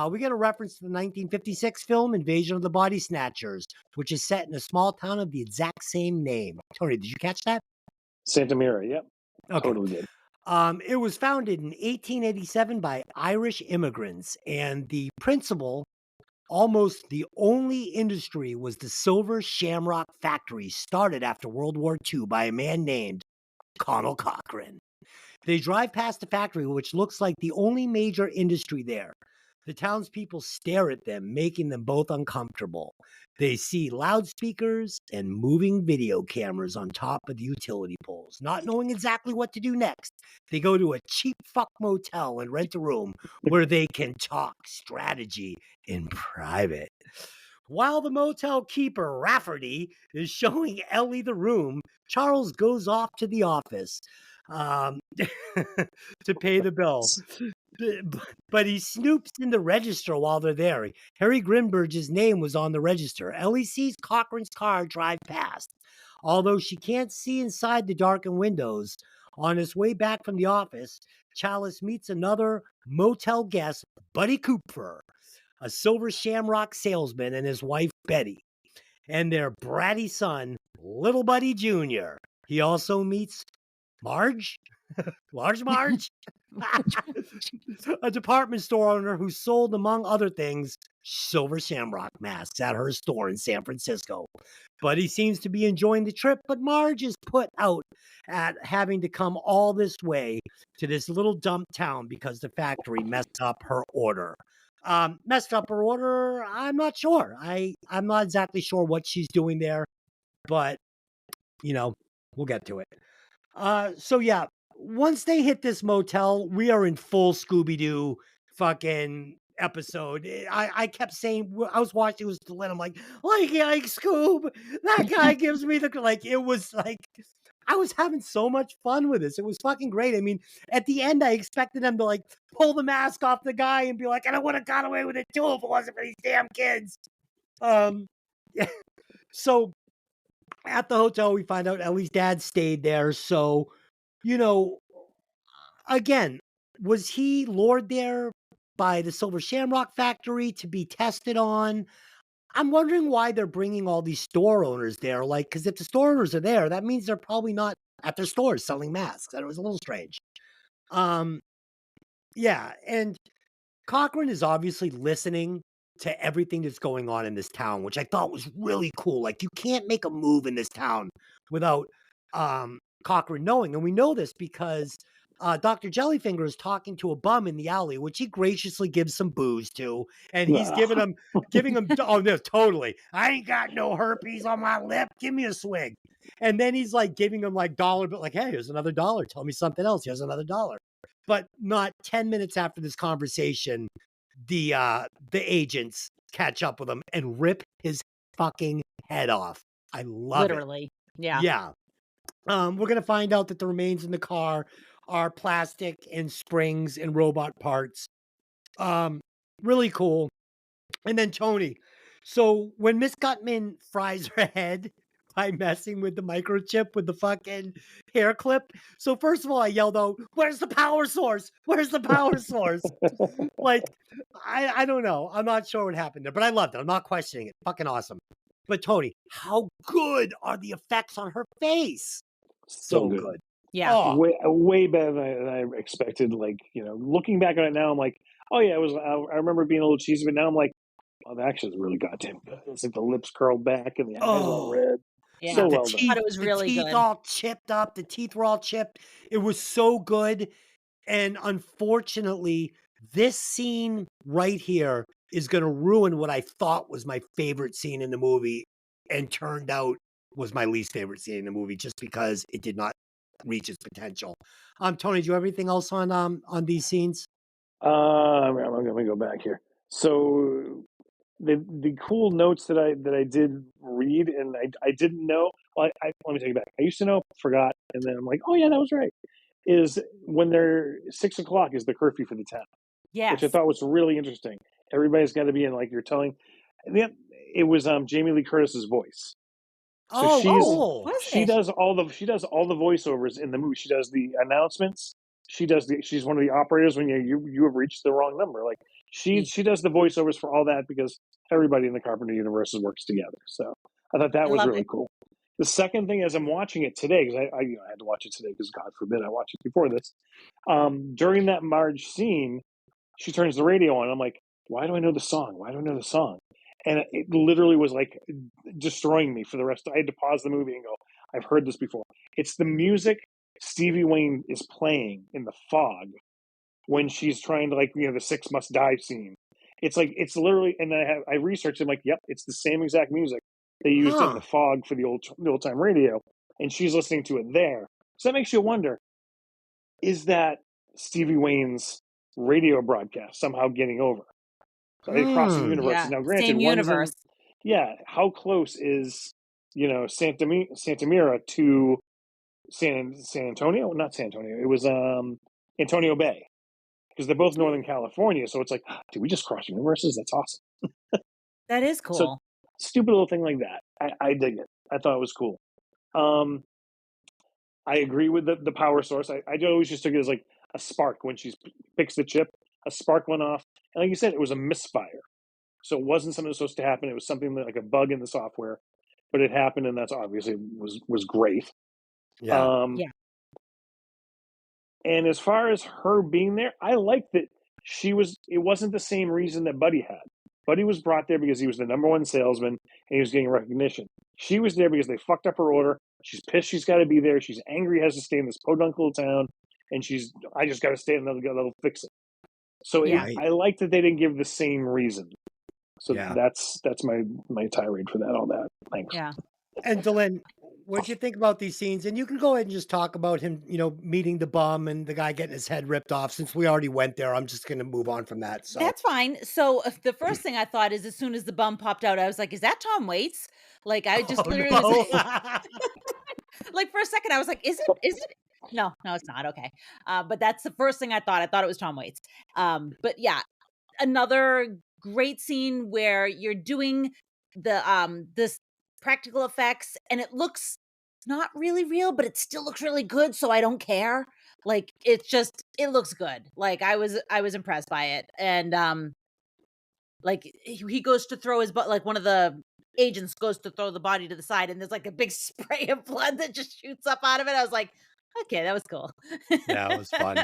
We get a reference to the 1956 film Invasion of the Body Snatchers, which is set in a small town of the exact same name. Tony, did you catch that? Santa Mira, yep. Okay. Totally did. It was founded in 1887 by Irish immigrants, and the principal, almost the only industry, was the Silver Shamrock factory, started after World War II by a man named Connell Cochran. They drive past the factory, which looks like the only major industry there. The townspeople stare at them, making them both uncomfortable. They see loudspeakers and moving video cameras on top of the utility poles. Not knowing exactly what to do next, they go to a cheap fuck motel and rent a room where they can talk strategy in private. While the motel keeper, Rafferty, is showing Ellie the room, Charles goes off to the office to pay the bill. But he snoops in the register while they're there. Harry Grimberg's name was on the register. Ellie sees Cochrane's car drive past. Although she can't see inside the darkened windows, on his way back from the office, Chalice meets another motel guest, Buddy Cooper, a silver Shamrock salesman, and his wife, Betty, and their bratty son, Little Buddy Jr. He also meets Marge? Large Marge? A department store owner who sold, among other things, silver Shamrock masks at her store in San Francisco. Buddy seems to be enjoying the trip, but Marge is put out at having to come all this way to this little dump town because the factory messed up her order. Messed up her order? I'm not sure. I'm not exactly sure what she's doing there, but, we'll get to it. So yeah, once they hit this motel, we are in full Scooby-Doo fucking episode. I kept saying, I was watching, it was Lynn, I'm like, Scoob, that guy gives me the, it was like, I was having so much fun with this. It was fucking great. I mean, at the end, I expected them to pull the mask off the guy and be like, and I would have got away with it too if it wasn't for these damn kids. So at the hotel, we find out Ellie's dad stayed there. So, again, was he lured there by the Silver Shamrock factory to be tested on? I'm wondering why they're bringing all these store owners there. Because if the store owners are there, that means they're probably not at their stores selling masks. And it was a little strange. Yeah. And Cochrane is obviously listening to everything that's going on in this town, which I thought was really cool. You can't make a move in this town without Cochrane knowing. And we know this because Dr. Jellyfinger is talking to a bum in the alley, which he graciously gives some booze to. And he's giving him, oh, no, totally. I ain't got no herpes on my lip. Give me a swig. And then he's giving him dollar, but hey, here's another $1. Tell me something else. Here's another $1. But not 10 minutes after this conversation, the agents catch up with him and rip his fucking head off. I love Literally. Yeah. Yeah. We're going to find out that the remains in the car are plastic and springs and robot parts. Really cool. And then Tony. So when Miss Gutman fries her head by messing with the microchip with the fucking hair clip. So first of all, I yelled out, "Where's the power source? Where's the power source?" I don't know. I'm not sure what happened there, but I loved it. I'm not questioning it. Fucking awesome. But Tony, how good are the effects on her face? So good. Yeah. Oh. Way better than I expected. Looking back on it now, I'm like, oh yeah, I remember it being a little cheesy, but now I'm like, oh, the action is really goddamn good. It's the lips curled back and the eyes all red. Yeah. So The well teeth, done. it was really the teeth good. all chipped up. The teeth were all chipped. It was so good. And unfortunately, this scene right here is going to ruin what I thought was my favorite scene in the movie and turned out was my least favorite scene in the movie just because it did not reach its potential. Tony, do you have anything else on these scenes? I'm going to go back here. So the cool notes that I did read and I didn't know. Well, let me take it back. I used to know, forgot, and then I'm like, oh yeah, that was right. Is when they're 6 o'clock is the curfew for the town. Yes. Which I thought was really interesting. Everybody's got to be in you're telling. It was Jamie Lee Curtis's voice. So she does all the voiceovers in the movie. She does the announcements. She's one of the operators when you have reached the wrong number. She does the voiceovers for all that because everybody in the Carpenter universe works together. So I thought that was really cool. The second thing, as I'm watching it today, because I had to watch it today because God forbid I watch it before this. During that Marge scene, she turns the radio on. I'm like, why do I know the song? Why do I know the song? And it literally was destroying me for the rest. I had to pause the movie and go, I've heard this before. It's the music Stevie Wayne is playing in the fog when she's trying to, like, the 6 must die scene. It's like, it's literally, and I researched it, I'm like, yep, it's the same exact music they used in the Huh. fog for the old time radio, and she's listening to it there. So that makes you wonder, is that Stevie Wayne's radio broadcast somehow getting over? So they cross the Hmm. universes. Yeah, Now, granted, same one's in, universe. how close is, Santa Mira to San Antonio? Not San Antonio. It was Antonio Bay, because they're both Northern California. So it's like, did we just cross universes? That's awesome. That is So cool. stupid little thing like that. I dig it. I thought it was cool. I agree with the power source. I always just took it as like a spark when she picks the chip. A spark went off, and like you said, it was a misfire. So it wasn't something that was supposed to happen. It was something like a bug in the software, but it happened, and that's obviously was great. Yeah. Yeah. And as far as her being there, I like that it wasn't the same reason that Buddy had. Buddy was brought there because he was the number one salesman and he was getting recognition. She was there because they fucked up her order. She's pissed she's got to be there. She's angry, has to stay in this podunk little town. And I just got to stay and they'll fix it. So Yeah. Right. I like that they didn't give the same reason. So Yeah. that's my tirade for that, all that. Thanks. Yeah. And Dylan, what'd you think about these scenes? And you can go ahead and just talk about him, meeting the bum and the guy getting his head ripped off. Since we already went there, I'm just going to move on from that. So, That's fine. So the first thing I thought is as soon as the bum popped out, I was like, "Is that Tom Waits?" Like I just oh literally was no. like for a second I was like, "Is it? Is it?" No, no, it's not. Okay. But that's the first thing I thought. I thought it was Tom Waits. But yeah, another great scene where you're doing this practical effects and it looks not really real, but it still looks really good, so I don't care. Like it looks good. Like I was impressed by it. And like he goes to throw his butt, like one of the agents goes to throw the body to the side and there's like a big spray of blood that just shoots up out of it. I was like, okay, that was cool. Yeah, it was fun.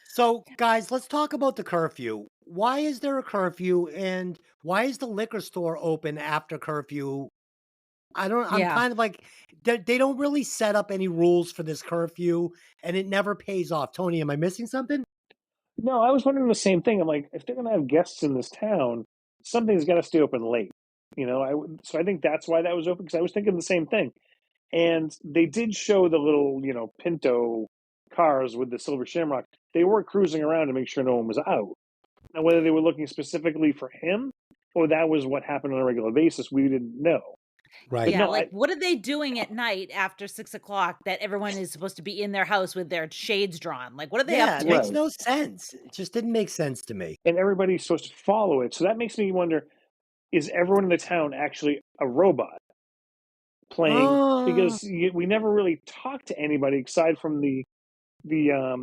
So, guys, let's talk about the curfew. Why is there a curfew and why is the liquor store open after curfew? I'm Yeah. kind of like, they don't really set up any rules for this curfew and it never pays off. Tony, am I missing something? No, I was wondering the same thing. I'm like, if they're going to have guests in this town, something's got to stay open late. So I think that's why that was open, because I was thinking the same thing. And they did show the little, Pinto cars with the silver Shamrock. They were cruising around to make sure no one was out. Now, whether they were looking specifically for him or that was what happened on a regular basis, we didn't know. Right. But Yeah, no, like what are they doing at night after 6 o'clock that everyone is supposed to be in their house with their shades drawn? Like, what are they Yeah, up it to? makes right. no sense. It just didn't make sense to me. And everybody's supposed to follow it. So that makes me wonder, is everyone in the town actually a robot playing? Oh, Because we never really talked to anybody aside from the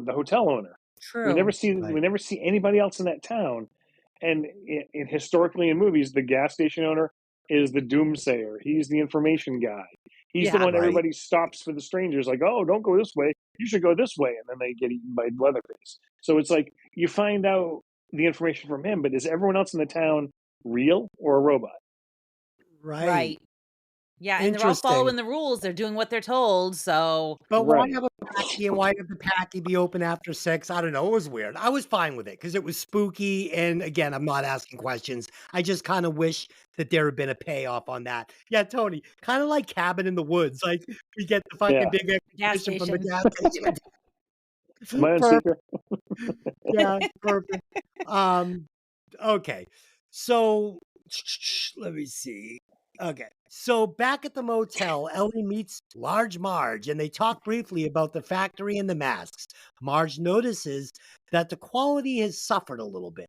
hotel owner. We never True. see right. we never see anybody else in that town. And historically in movies, the gas station owner is the doomsayer. He's the information guy. He's the Yeah. one Right. everybody stops for the strangers, like, oh, don't go this way. You should go this way. And then they get eaten by Leatherface. So it's like you find out the information from him, but is everyone else in the town real or a robot? Right. Right. Yeah, and they're all Interesting. following the rules. They're doing what they're told. So But why Right. have a packy and why have the packy be open after 6? I don't know. It was weird. I was fine with it because it was spooky. And again, I'm not asking questions. I just kind of wish that there had been a payoff on that. Yeah, Tony, kind of like Cabin in the Woods. Like we get the fucking Yeah. big gas exposition from the station. gas station. Am I on Perfect. speaker? Yeah, perfect. Um, okay. So let me see. Okay. So back at the motel, Ellie meets Large Marge and they talk briefly about the factory and the masks. Marge notices that the quality has suffered a little bit.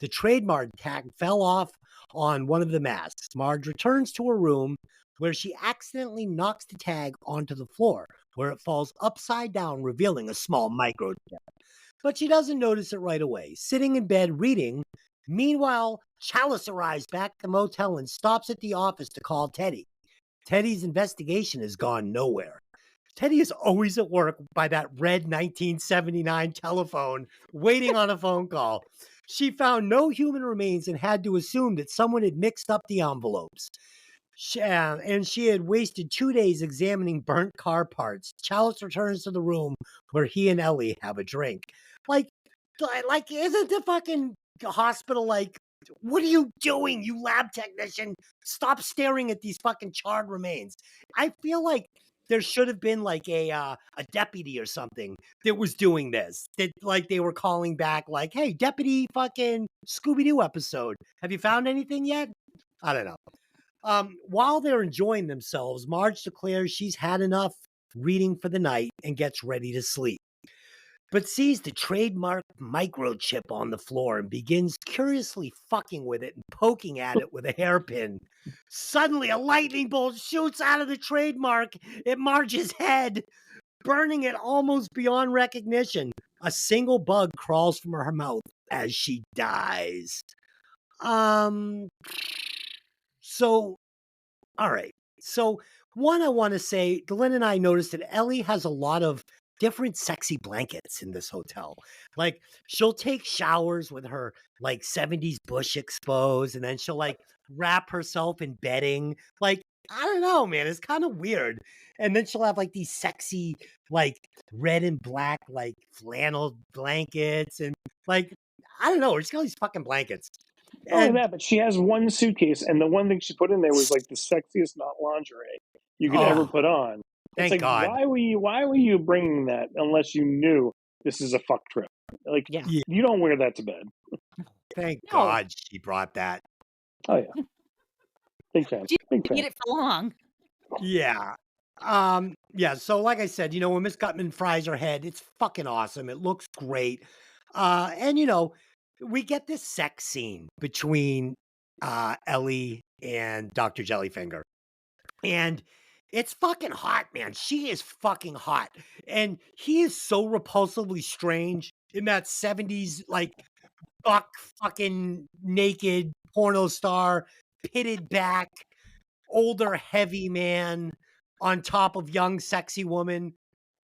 The trademark tag fell off on one of the masks. Marge returns to her room where she accidentally knocks the tag onto the floor, where it falls upside down, revealing a small micro. But she doesn't notice it right away. Sitting in bed reading, meanwhile, Chalice arrives back at the motel and stops at the office to call Teddy. Teddy's investigation has gone nowhere. Teddy is always at work by that red 1979 telephone, waiting on a phone call. She found no human remains and had to assume that someone had mixed up the envelopes. And she had wasted 2 days examining burnt car parts. Chalice returns to the room where he and Ellie have a drink. Like, isn't the fucking hospital like, what are you doing, you lab technician? Stop staring at these fucking charred remains. I feel like there should have been like a deputy or something that was doing this. That like they were calling back like, hey, deputy fucking Scooby-Doo episode. Have you found anything yet? I don't know. While they're enjoying themselves, Marge declares she's had enough reading for the night and gets ready to sleep, but sees the trademark microchip on the floor and begins curiously fucking with it and poking at it with a hairpin. Suddenly, a lightning bolt shoots out of the trademark at Marge's head, burning it almost beyond recognition. A single bug crawls from her mouth as she dies. So, all right. So, one, I want to say, Glenn and I noticed that Ellie has a lot of different sexy blankets in this hotel. Like, she'll take showers with her, like, 70s bush exposed, and then she'll, like, wrap herself in bedding. Like, I don't know, man. It's kind of weird. And then she'll have, like, these sexy, like, red and black, like, flannel blankets. And, like, I don't know. She's got all these fucking blankets. Not only that, but she has one suitcase, and the one thing she put in there was like the sexiest not lingerie you could ever put on. It's Thank like, God. why were you bringing that unless you knew this is a fuck trip? Like, Yeah. you don't wear that to bed. Thank No. God she brought that. Oh yeah, big fan. She Big didn't need fan. it for long. Yeah. Yeah, so like I said, you know, when Miss Gutman fries her head, it's fucking awesome. It looks great. And you know, we get this sex scene between Ellie and Dr. Jellyfinger. And it's fucking hot, man. She is fucking hot. And he is so repulsively strange in that 70s, like, buck fucking naked porno star, pitted back, older, heavy man on top of young, sexy woman.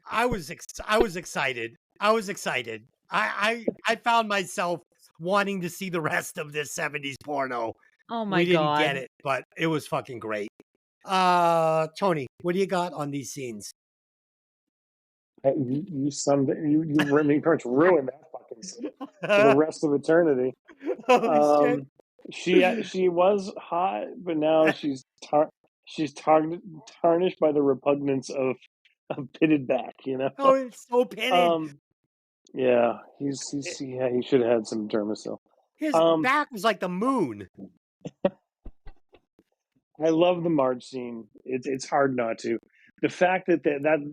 I was excited. I was excited. I found myself wanting to see the rest of this 70s porno. Oh my We didn't God. get it, but it was fucking great. Tony, what do you got on these scenes? You summed it. You pretty much ruined that fucking scene for the rest of eternity. Holy shit. She was hot, but now she's tarnished by the repugnance of pitted back. You know. Oh, it's so pitted. Yeah, he should have had some Dermasil. His back was like the moon. I love the Marge scene. It's hard not to. The fact that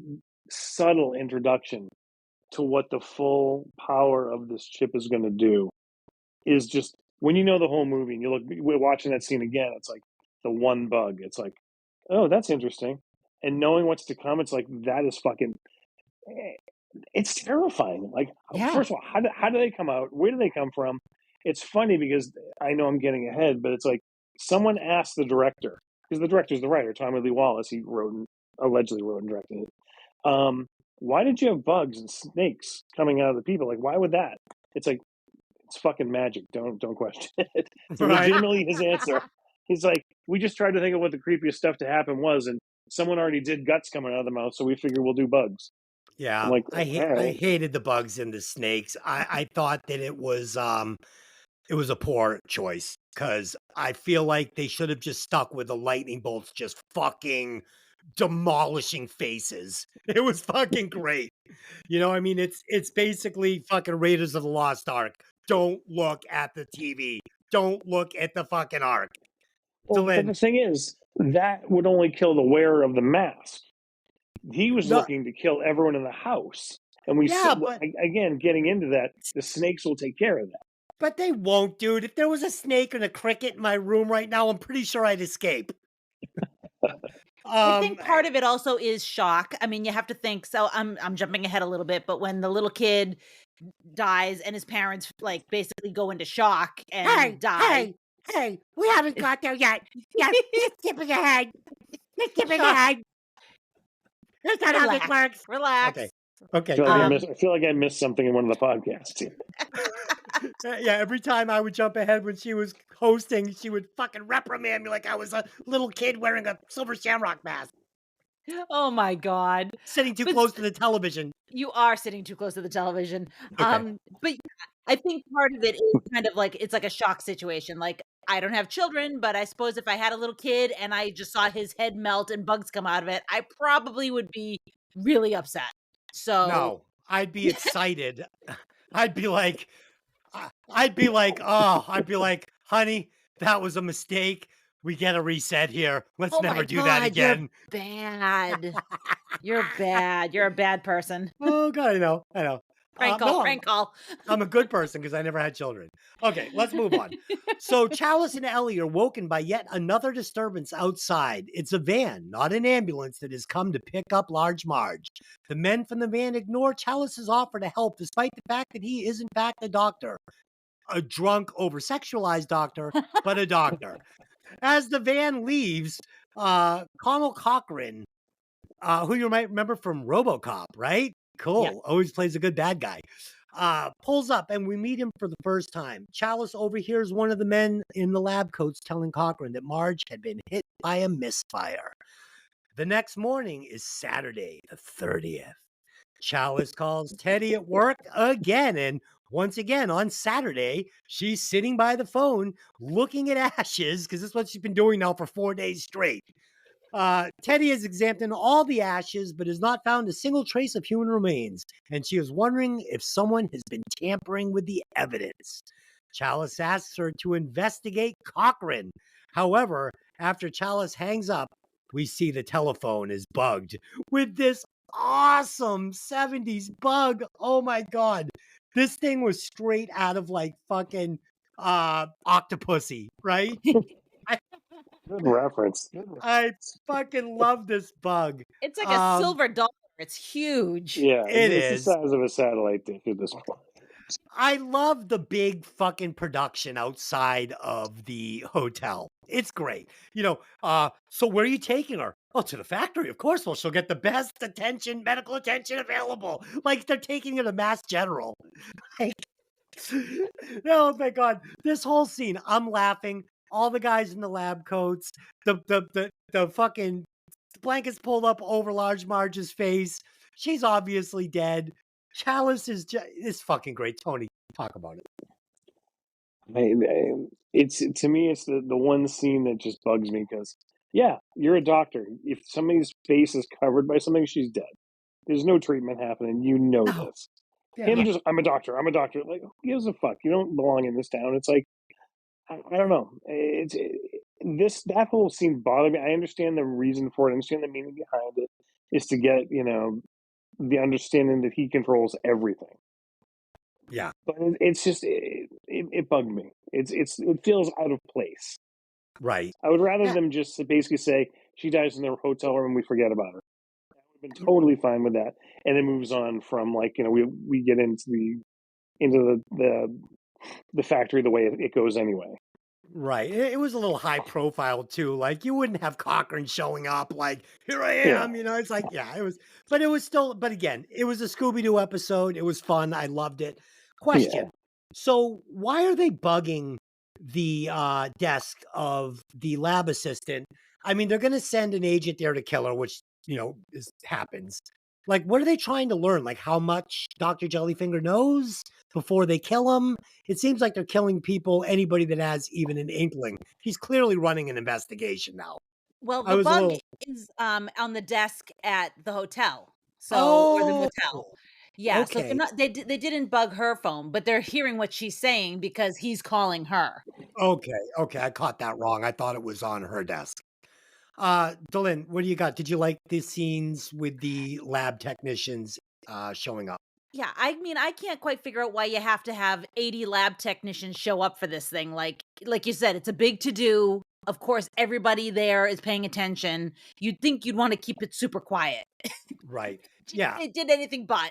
subtle introduction to what the full power of this chip is going to do is just, when you know the whole movie and we're watching that scene again, it's like the one bug. It's like, oh, that's interesting. And knowing what's to come, it's like, that is fucking, it's terrifying. Like, Yeah. first of all, how do they come out? Where do they come from? It's funny because I know I'm getting ahead, but it's like, someone asked the director, because the director's the writer, Tommy Lee Wallace, he allegedly wrote and directed it. Why did you have bugs and snakes coming out of the people? Like, why would that? It's like, it's fucking magic. Don't question it. It's Right. legitimately his answer. He's like, we just tried to think of what the creepiest stuff to happen was, and someone already did guts coming out of the mouth, so we figure we'll do bugs. Yeah, I'm like, I alright. hated the bugs and the snakes. I thought that it was a poor choice because I feel like they should have just stuck with the lightning bolts just fucking demolishing faces. It was fucking great. You know, I mean, it's basically fucking Raiders of the Lost Ark. Don't look at the TV. Don't look at the fucking Ark. Well, but the thing is, that would only kill the wearer of the mask. He was looking to kill everyone in the house. And again, getting into that, the snakes will take care of that. But they won't, dude. If there was a snake and a cricket in my room right now, I'm pretty sure I'd escape. I think part of it also is shock. I mean, you have to think. So I'm jumping ahead a little bit, but when the little kid dies and his parents like basically go into shock and die. Hey, we haven't got there yet. Yeah, just skipping ahead. Just skipping ahead. That's not how this works. Relax. Okay. I feel like I missed something in one of the podcasts here. Yeah, every time I would jump ahead when she was hosting, she would fucking reprimand me like I was a little kid wearing a silver Shamrock mask, Oh my god. sitting too But close to the television. you are sitting too close to the television. Okay. But I think part of it is kind of like it's like a shock situation. Like, I don't have children, but I suppose if I had a little kid and I just saw his head melt and bugs come out of it, I probably would be really upset. So, No, I'd be excited. I'd be like, I'd be like, honey, that was a mistake. We get a reset here. Let's oh my never do that god, you're again. bad. You're bad. You're a bad person. Oh God, I know, I know. Prank call, No, prank call. I'm a good person because I never had children. Okay, let's move on. So Chalice and Ellie are woken by yet another disturbance outside. It's a van, not an ambulance, that has come to pick up Large Marge. The men from the van ignore Chalice's offer to help, despite the fact that he is in fact a doctor. A drunk, over-sexualized doctor, but a doctor. As the van leaves, Connell Cochran, who you might remember from RoboCop, right? Cool. Yep. Always plays a good bad guy. Pulls up and we meet him for the first time. Chalice overhears one of the men in the lab coats telling Cochran that Marge had been hit by a misfire. The next morning is Saturday, the 30th. Chalice calls Teddy at work again. And once again, on Saturday, she's sitting by the phone looking at ashes because this is what she's been doing now for 4 days straight. Teddy has examined all the ashes, but has not found a single trace of human remains, and she is wondering if someone has been tampering with the evidence. Chalice asks her to investigate Cochran. However, after Chalice hangs up, we see the telephone is bugged with this awesome 70s bug. Oh my God. This thing was straight out of like fucking Octopussy, right? Good reference. I fucking love this bug. It's like a silver dollar. It's huge. Yeah, It it's the is. size of a satellite dish at this point. I love the big fucking production outside of the hotel. It's great. So where are you taking her? Oh, to the factory, of course. Well, she'll get the best attention, medical attention available. Like they're taking her to Mass General. Like, oh my God. This whole scene, I'm laughing. All the guys in the lab coats, the fucking blankets pulled up over Large Marge's face. She's obviously dead. Chalice is fucking great. Tony, talk about it. It's to me, it's the one scene that just bugs me because, yeah, you're a doctor. If somebody's face is covered by something, she's dead. There's no treatment happening. You know No. this. Yeah. Him just, I'm a doctor. I'm a doctor. Like, who gives a fuck? You don't belong in this town. It's like, I don't know. That whole scene bothered me. I understand the reason for it. I understand the meaning behind it is to get the understanding that he controls everything. Yeah. But it's just it bugged me. It feels out of place. Right. I would rather them just basically say she dies in their hotel room and we forget about her. I would have been totally fine with that, and it moves on from we get into the factory the way it goes anyway. Right. It was a little high profile too. Like you wouldn't have Cochran showing up like, here I am, it's like, yeah, it was, but it was still, but again, it was a Scooby-Doo episode. It was fun. I loved it. Question. So why are they bugging the desk of the lab assistant? I mean, they're going to send an agent there to kill her, which, happens. Like, what are they trying to learn? Like how much Dr. Jellyfinger knows before they kill him? It seems like they're killing people, anybody that has even an inkling. He's clearly running an investigation now. Well, I the was a bug little- is on the desk at the hotel. Or the motel. Oh, Yeah, so okay. they're not they didn't bug her phone, but they're hearing what she's saying because he's calling her. Okay. I caught that wrong. I thought it was on her desk. Dylan, what do you got? Did you like the scenes with the lab technicians showing up? Yeah, I mean, I can't quite figure out why you have to have 80 lab technicians show up for this thing. Like you said, it's a big to-do. Of course, everybody there is paying attention. You'd think you'd want to keep it super quiet. Right. Yeah. It did anything but.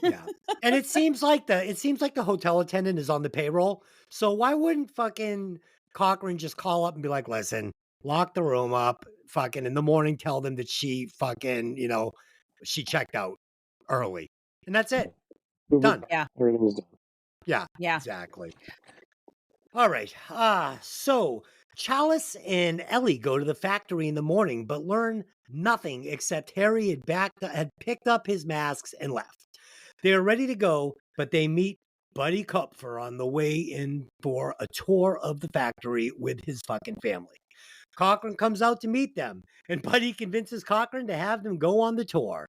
Yeah. And it seems like the hotel attendant is on the payroll. So why wouldn't fucking Cochran just call up and be like, listen, lock the room up, fucking in the morning, tell them that she fucking, she checked out early. And that's it. Done. Yeah. Everything's done. Yeah, Yeah. exactly. All right. So Chalice and Ellie go to the factory in the morning, but learn nothing except Harry had picked up his masks and left. They are ready to go, but they meet Buddy Kupfer on the way in for a tour of the factory with his fucking family. Cochran comes out to meet them, and Buddy convinces Cochran to have them go on the tour.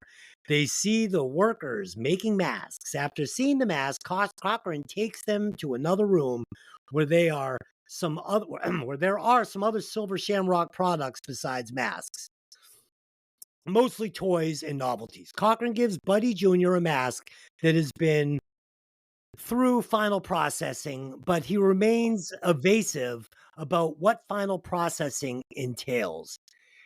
They see the workers making masks. After seeing the mask, Cochran takes them to another room where they are some other where there are some other Silver Shamrock products besides masks, mostly toys and novelties. Cochran gives Buddy Jr. a mask that has been through final processing, but he remains evasive about what final processing entails.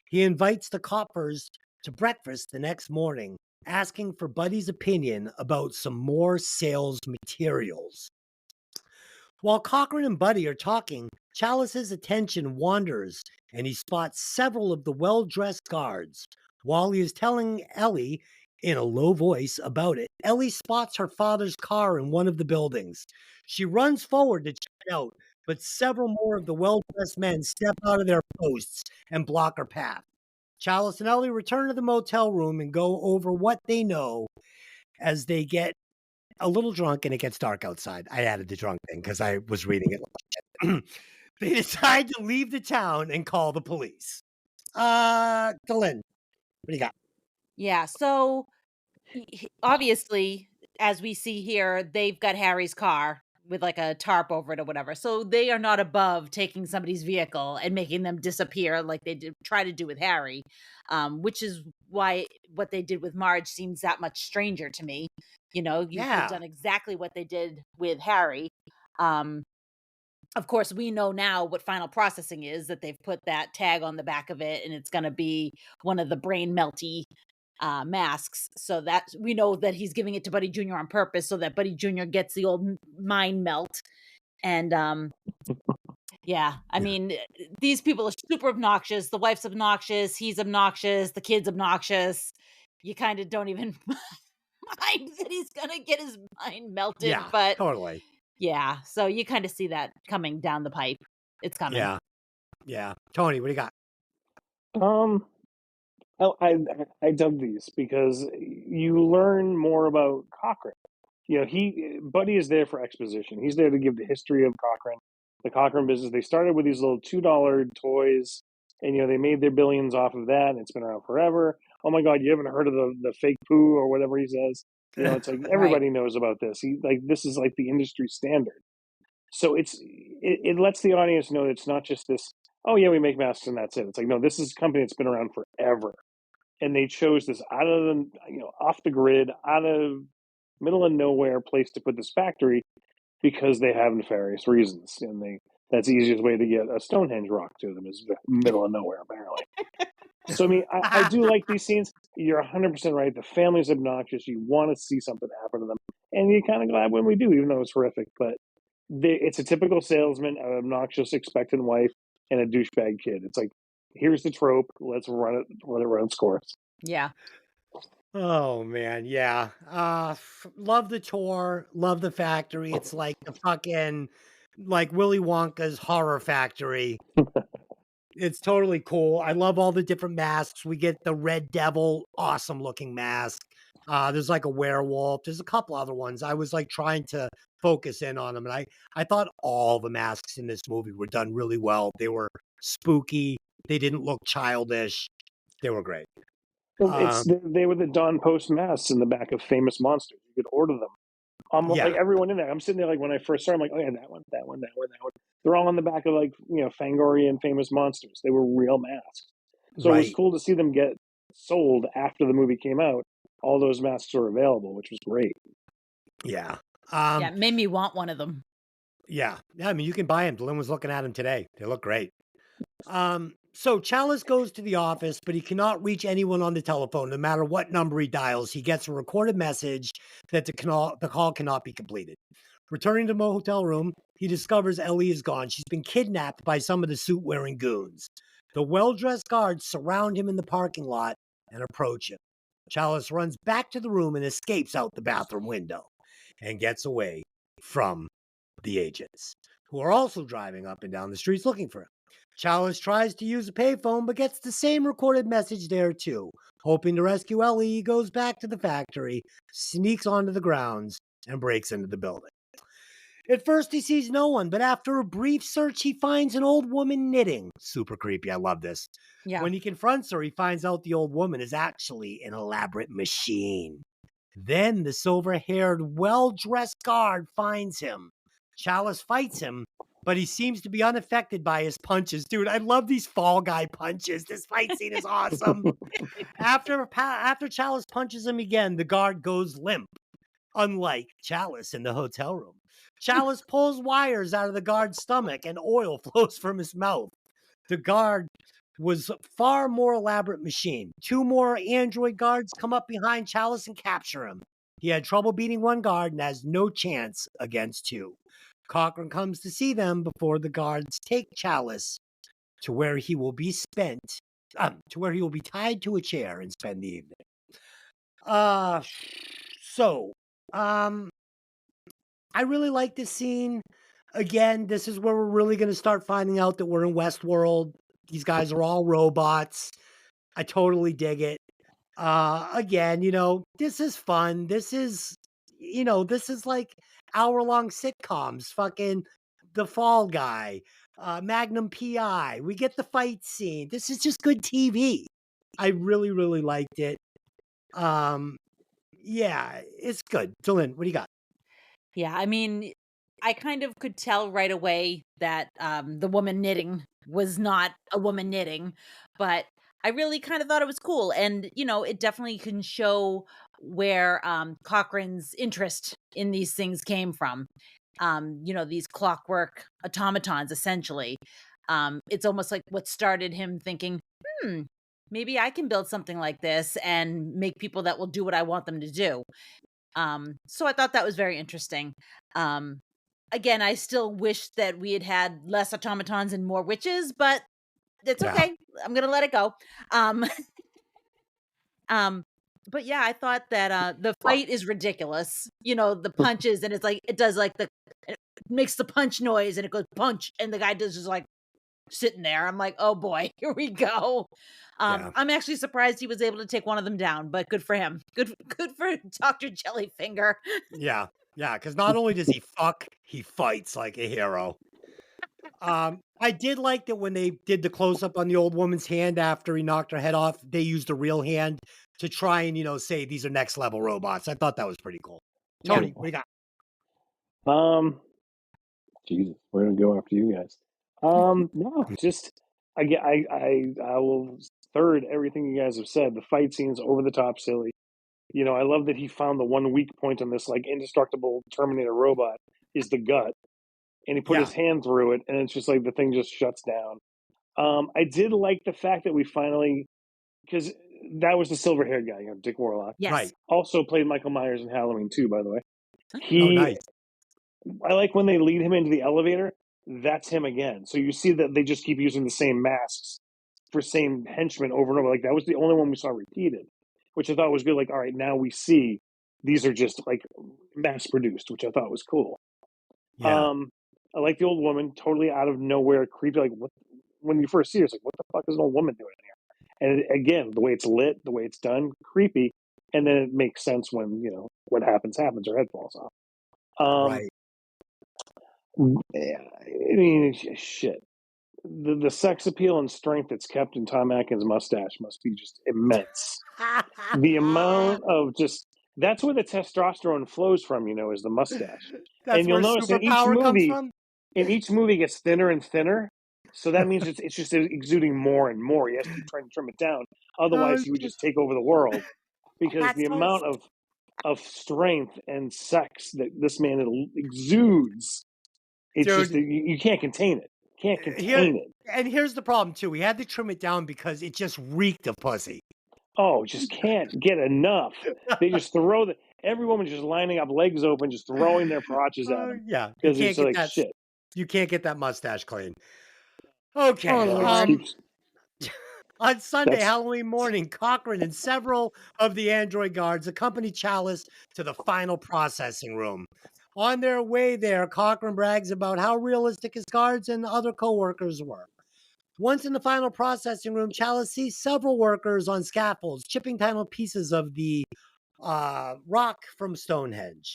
He invites the coppers to breakfast the next morning, asking for Buddy's opinion about some more sales materials. While Cochran and Buddy are talking, Chalice's attention wanders and he spots several of the well dressed guards. While he is telling Ellie in a low voice about it, Ellie spots her father's car in one of the buildings. She runs forward to check it out, but several more of the well dressed men step out of their posts and block her path. Chalice and Ellie return to the motel room and go over what they know as they get a little drunk and it gets dark outside. I added the drunk thing because I was reading it. They decide to leave the town and call the police. Glenn, what do you got? Yeah. So obviously, as we see here, they've got Harry's car with like a tarp over it or whatever. So they are not above taking somebody's vehicle and making them disappear like they did try to do with Harry, which is why what they did with Marge seems that much stranger to me. You know, you could have done exactly what they did with Harry. Of course, we know now what final processing is, that they've put that tag on the back of it and it's going to be one of the brain melty masks, so that we know that he's giving it to Buddy Jr. on purpose so that Buddy Jr. gets the old mind melt. And yeah, I mean, these people are super obnoxious. The wife's obnoxious, he's obnoxious, the kid's obnoxious. You kind of don't even mind that he's gonna get his mind melted, Yeah, but totally. yeah, so you kind of see that coming down the pipe. It's coming. Yeah. Tony, what do you got? Oh, I dug these because you learn more about Cochrane. You know, Buddy is there for exposition. He's there to give the history of Cochrane, the Cochrane business. They started with these little $2 toys, and they made their billions off of that. And it's been around forever. Oh my God, you haven't heard of the fake poo or whatever he says? It's like everybody knows about this. This is like the industry standard. So it lets the audience know that it's not just this. Oh yeah, we make masks and that's it. It's like, no, this is a company that's been around forever, and they chose this out of the off the grid, out of middle of nowhere place to put this factory because they have nefarious reasons, and that's the easiest way to get a Stonehenge rock to them is the middle of nowhere apparently. So I mean, I do like these scenes. You're 100% right. The family's obnoxious. You want to see something happen to them, and you're kind of glad when we do, even though it's horrific. But it's a typical salesman, an obnoxious, expectant wife, and a douchebag kid. It's like, here's the trope. Let's let it run its course. Yeah. Oh man, yeah. Love the tour, love the factory. It's like the fucking like Willy Wonka's horror factory. It's totally cool. I love all the different masks. We get the Red Devil, awesome looking mask. There's like a werewolf. There's a couple other ones. I was like trying to focus in on them, and I thought all the masks in this movie were done really well. They were spooky. They didn't look childish. They were great. They were the Don Post masks in the back of Famous Monsters. You could order them. Like everyone in there. I'm sitting there like when I first saw them, like, oh yeah, that one. They're all on the back of like Fangoria and Famous Monsters. They were real masks. So it was cool to see them get sold after the movie came out. All those masks were available, which was great. Yeah. Yeah, it made me want one of them. Yeah. I mean, you can buy them. Lynn was looking at them today. They look great. So Chalice goes to the office, but he cannot reach anyone on the telephone. No matter what number he dials, he gets a recorded message that the call cannot be completed. Returning to the motel room, he discovers Ellie is gone. She's been kidnapped by some of the suit-wearing goons. The well-dressed guards surround him in the parking lot and approach him. Chalice runs back to the room and escapes out the bathroom window and gets away from the agents, who are also driving up and down the streets looking for him. Chalice tries to use a payphone, but gets the same recorded message there too. Hoping to rescue Ellie, he goes back to the factory, sneaks onto the grounds, and breaks into the building. At first, he sees no one, but after a brief search, he finds an old woman knitting. Super creepy. I love this. Yeah. When he confronts her, he finds out the old woman is actually an elaborate machine. Then the silver-haired, well-dressed guard finds him. Chalice fights him, but he seems to be unaffected by his punches. Dude, I love these Fall Guy punches. This fight scene is awesome. After Chalice punches him again, the guard goes limp, unlike Chalice in the hotel room. Chalice pulls wires out of the guard's stomach and oil flows from his mouth. The guard was a far more elaborate machine. 2 more android guards come up behind Chalice and capture him. He had trouble beating one guard and has no chance against 2. Cochran comes to see them before the guards take Chalice to where he will be tied to a chair and spend the evening. I really like this scene. Again, this is where we're really going to start finding out that we're in Westworld. These guys are all robots. I totally dig it. Again, this is fun. This is like hour-long sitcoms. Fucking The Fall Guy, Magnum PI. We get the fight scene. This is just good TV. I really, really liked it. Yeah, it's good. Dylan, what do you got? Yeah, I mean, I kind of could tell right away that the woman knitting was not a woman knitting, but I really kind of thought it was cool. And, it definitely can show where Cochran's interest in these things came from. These clockwork automatons, essentially. It's almost like what started him thinking, maybe I can build something like this and make people that will do what I want them to do. So I thought that was very interesting. Again, I still wish that we had had less automatons and more witches, but it's Yeah. okay. I'm gonna let it go. Um, but yeah, I thought that the fight is ridiculous. The punches, and it's like it does like it makes the punch noise, and it goes punch, and the guy does just like sitting there. I'm like, oh boy, here we go. Yeah. I'm actually surprised he was able to take one of them down, but good for him. Good for Dr. Jellyfinger. Yeah. Yeah. Because not only does he fuck, he fights like a hero. I did like that when they did the close up on the old woman's hand after he knocked her head off, they used a real hand to try and, say these are next level robots. I thought that was pretty cool. Yeah. Tony, what do you got? Jesus, we're gonna go after you guys. No, just I will third everything you guys have said. The fight scenes over the top silly. I love that he found the one weak point on this like indestructible Terminator robot is the gut, and he put Yeah. his hand through it, and it's just like the thing just shuts down. I did like the fact that we finally, because that was the silver haired guy, Dick Warlock. Yes. Right. Also played Michael Myers in Halloween 2, by the way. Oh, nice. I like when they lead him into the elevator. That's him again. So you see that they just keep using the same masks for same henchmen over and over. Like that was the only one we saw repeated, which I thought was good. Like, all right, now we see these are just like mass produced, which I thought was cool. Yeah. I like the old woman, totally out of nowhere, creepy. Like what? When you first see her, it's like, what the fuck is an old woman doing here? And again, the way it's lit, the way it's done, creepy. And then it makes sense when what happens. Her head falls off. Right. Yeah, I mean, shit. The sex appeal and strength that's kept in Tom Atkins' mustache must be just immense. The amount of that's where the testosterone flows from, is the mustache. That's and you'll where notice in each superpower comes movie, from. it gets thinner and thinner. So that means it's just exuding more and more. He has to keep trying to trim it down. Otherwise, he would just take over the world. Because That's the so amount of strength and sex that this man exudes, it's just Dude. you can't contain it. Can't contain it. And here's the problem too. We had to trim it down because it just reeked of pussy. Oh, just can't get enough. They just throw every woman just lining up, legs open, just throwing their crotches at him. Yeah. Because it's like shit. You can't get that mustache clean. Okay. Oh, Lord. On Sunday, Halloween morning, Cochran and several of the android guards accompany Chalice to the final processing room. On their way there, Cochran brags about how realistic his guards and other co-workers were. Once in the final processing room, Chalice sees several workers on scaffolds chipping tiny pieces of the rock from Stonehenge.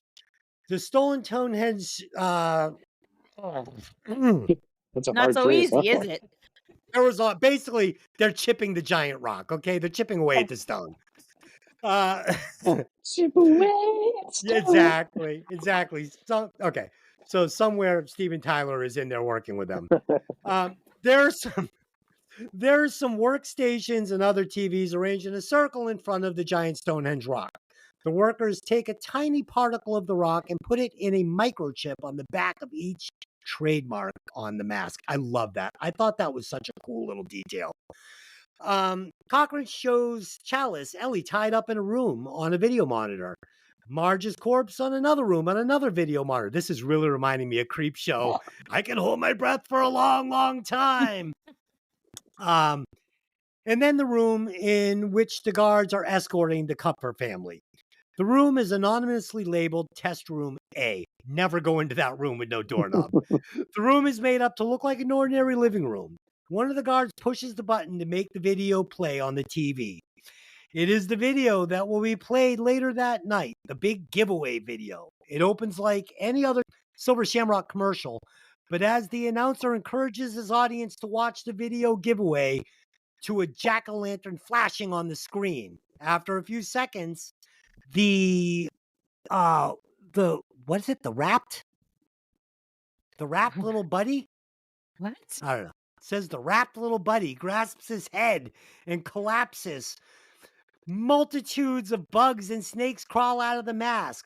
The stolen Stonehenge. That's a Not hard so phrase, easy, huh? is it? There was basically they're chipping the giant rock. Okay, they're chipping away at the stone. Chip away at Yeah, stone. exactly. So okay, so somewhere Steven Tyler is in there working with them. There's some workstations and other TVs arranged in a circle in front of the giant Stonehenge rock. The workers take a tiny particle of the rock and put it in a microchip on the back of each trademark on the mask. I love that. I thought that was such a cool little detail. Cochran shows Chalice Ellie tied up in a room on a video monitor. Marge's corpse on another room on another video monitor. This is really reminding me of Creep Show. I can hold my breath for a long, long time. And then the room in which the guards are escorting the Kupfer family. The room is anonymously labeled Test Room A. Never go into that room with no doorknob. The room is made up to look like an ordinary living room. One of the guards pushes the button to make the video play on the TV. It is the video that will be played later that night, the big giveaway video. It opens like any other Silver Shamrock commercial, but as the announcer encourages his audience to watch the video giveaway to a jack-o'-lantern flashing on the screen. After a few seconds, the what is it? The wrapped little buddy? What? I don't know. It says the wrapped little buddy grasps his head and collapses. Multitudes of bugs and snakes crawl out of the mask.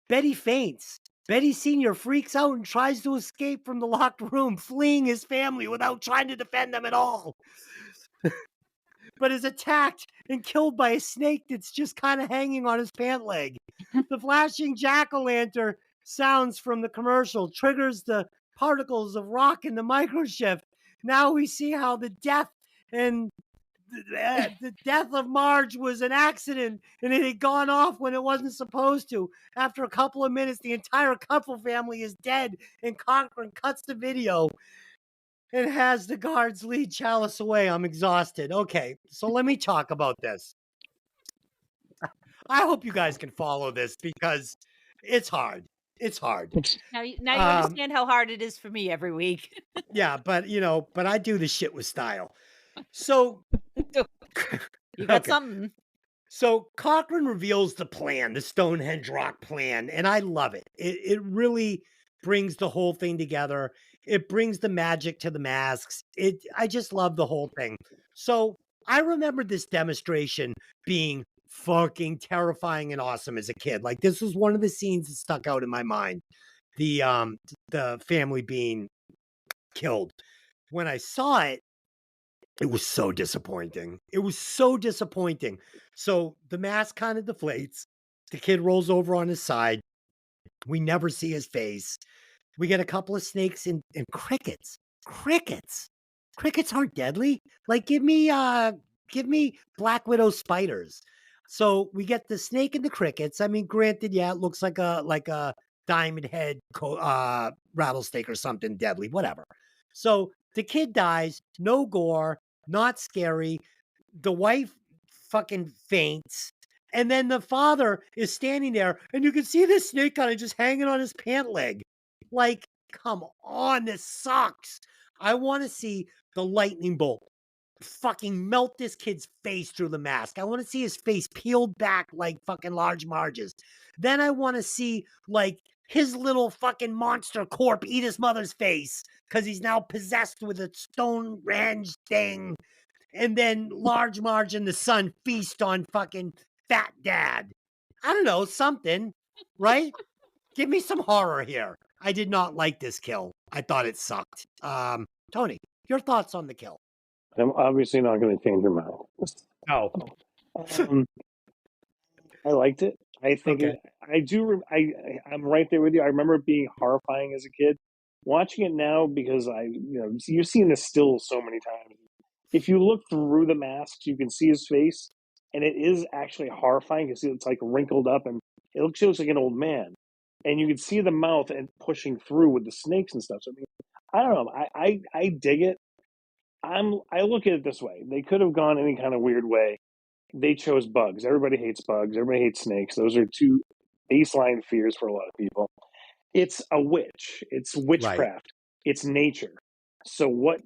Betty faints. Betty Sr. freaks out and tries to escape from the locked room, fleeing his family without trying to defend them at all. But is attacked and killed by a snake that's just kind of hanging on his pant leg. The flashing jack-o'-lantern sounds from the commercial triggers the particles of rock in the microchip. Now we see how the death of Marge was an accident and it had gone off when it wasn't supposed to. After a couple of minutes, the entire Kupfer family is dead, and Cochran cuts the video and has the guards lead Chalice away. I'm exhausted. Okay, so let me talk about this. I hope you guys can follow this because it's hard. It's hard. Now you understand how hard it is for me every week. Yeah, but I do this shit with style. So You got Okay. something. So Cochran reveals the plan, the Stonehenge Rock plan, and I love it. It really brings the whole thing together. It brings the magic to the masks. I just love the whole thing. So I remember this demonstration being fucking terrifying and awesome as a kid. Like this was one of the scenes that stuck out in my mind. The family being killed. When I saw it, it was so disappointing. It was so disappointing. So the mask kind of deflates. The kid rolls over on his side. We never see his face. We get a couple of snakes and crickets. Crickets. Crickets aren't deadly. Like give me Black Widow spiders. So we get the snake and the crickets. I mean, granted, yeah, it looks like a diamond head rattlesnake or something deadly, whatever. So the kid dies, no gore, not scary. The wife fucking faints. And then the father is standing there, and you can see this snake kind of just hanging on his pant leg. Like, come on, this sucks. I want to see the lightning bolt fucking melt this kid's face through the mask. I want to see his face peeled back like fucking Large Marge's. Then I want to see like his little fucking monster corp eat his mother's face because he's now possessed with a Stonehenge thing. And then Large Marge and the son feast on fucking Fat Dad. I don't know, something, right? Give me some horror here. I did not like this kill. I thought it sucked. Tony, your thoughts on the kill? I'm obviously not going to change your mind. No. I liked it. I think Okay. I'm right there with you. I remember it being horrifying as a kid. Watching it now, because you've seen this still so many times. If you look through the masks, you can see his face, and it is actually horrifying. You see it's like wrinkled up, and it looks like an old man. and you could see the mouth and pushing through with the snakes and stuff. So I mean, I don't know. I dig it. I look at it this way. They could have gone any kind of weird way. They chose bugs. Everybody hates bugs. Everybody hates snakes. Those are two baseline fears for a lot of people. It's a witch. It's Right. witchcraft. It's nature. So what?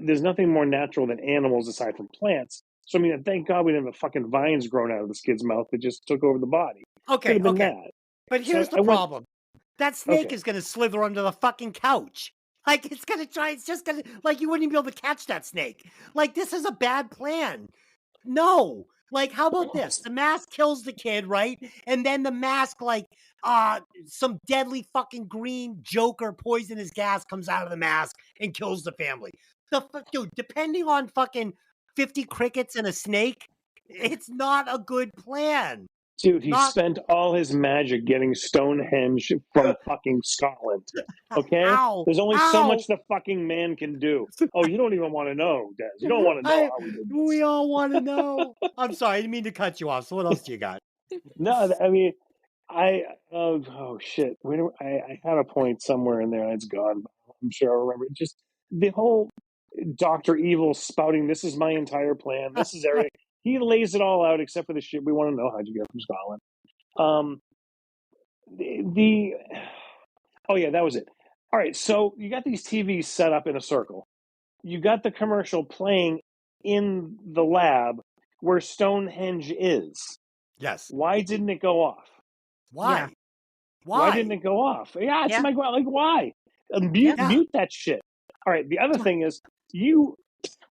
There's nothing more natural than animals aside from plants. So I mean, thank God we didn't have fucking vines growing out of this kid's mouth that just took over the body. Could Okay, have been okay. that. But So here's I the went. problem. That snake Okay. is gonna slither under the fucking couch. Like it's gonna try. It's just gonna like you wouldn't even be able to catch that snake. Like this is a bad plan. No. Like how about this? The mask kills the kid, right? And then the mask, like, some deadly fucking green Joker poisonous gas comes out of the mask and kills the family. Dude, depending on fucking 50 crickets and a snake, it's not a good plan. Dude, he Not spent all his magic getting Stonehenge from fucking Scotland. Okay? how? There's only so How? much the fucking man can do. Oh, you don't even want to know, Des. You don't want to know I, how we did we this. all want to know. I'm sorry, I didn't mean to cut you off. So what else do you got? No, I mean, oh shit. I had a point somewhere in there and it's gone. I'm sure I'll remember. Just the whole Dr. Evil spouting, this is my entire plan. This is everything. He lays it all out except for the shit we want to know. How'd you get from Scotland? Um, the oh yeah, that was it. All right, so you got these TVs set up in a circle. You got the commercial playing in the lab where Stonehenge is. Yes. Why didn't it go off? Why? Yeah. Why didn't it go off? Yeah, it's Yeah. my like why? Yeah. Mute that shit. All right. The other thing is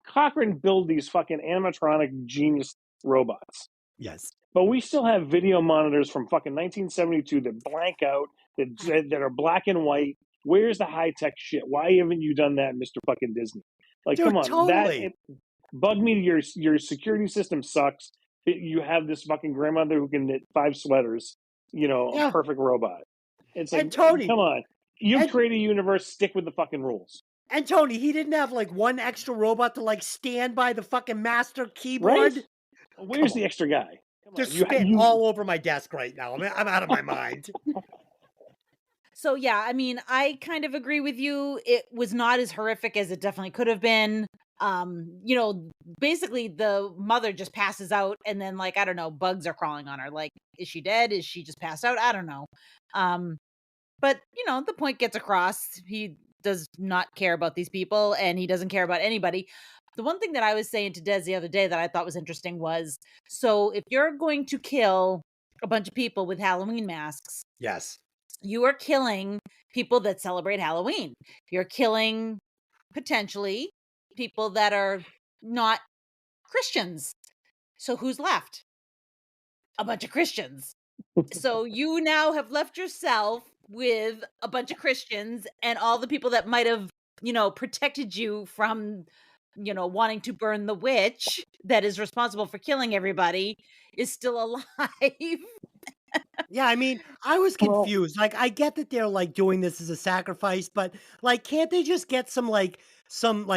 Cochrane build these fucking animatronic genius robots, Yes. but we still have video monitors from fucking 1972 that blank out that are black and white. Where's the high tech shit? Why haven't you done that, Mr. Fucking Disney? Like, Dude, come on, totally. bug me. Your security system sucks. You have this fucking grandmother who can knit 5 sweaters. You know, Yeah. a perfect robot. It's like, And Tony, come on, you and- create a universe. Stick with the fucking rules. And Tony, he didn't have like one extra robot to like stand by the fucking master Right? keyboard. Where's Come the on. extra guy? Come on, There's spit all over my desk right now. I'm out of my mind. So yeah, I mean, I kind of agree with you. It was not as horrific as it definitely could have been. You know, basically the mother just passes out and then like, I don't know, bugs are crawling on her. Like, is she dead? Is she just passed out? I don't know. But you know, the point gets across. He does not care about these people and he doesn't care about anybody. The one thing that I was saying to Des the other day that I thought was interesting was, so if you're going to kill a bunch of people with Halloween masks, Yes. you are killing people that celebrate Halloween. You're killing potentially people that are not Christians. So who's left? A bunch of Christians. So you now have left yourself with a bunch of Christians and all the people that might have, you know, protected you from, you know, wanting to burn the witch that is responsible for killing everybody is still alive. Yeah, I mean, I was confused. Like, I get that they're like doing this as a sacrifice, but like, can't they just get some like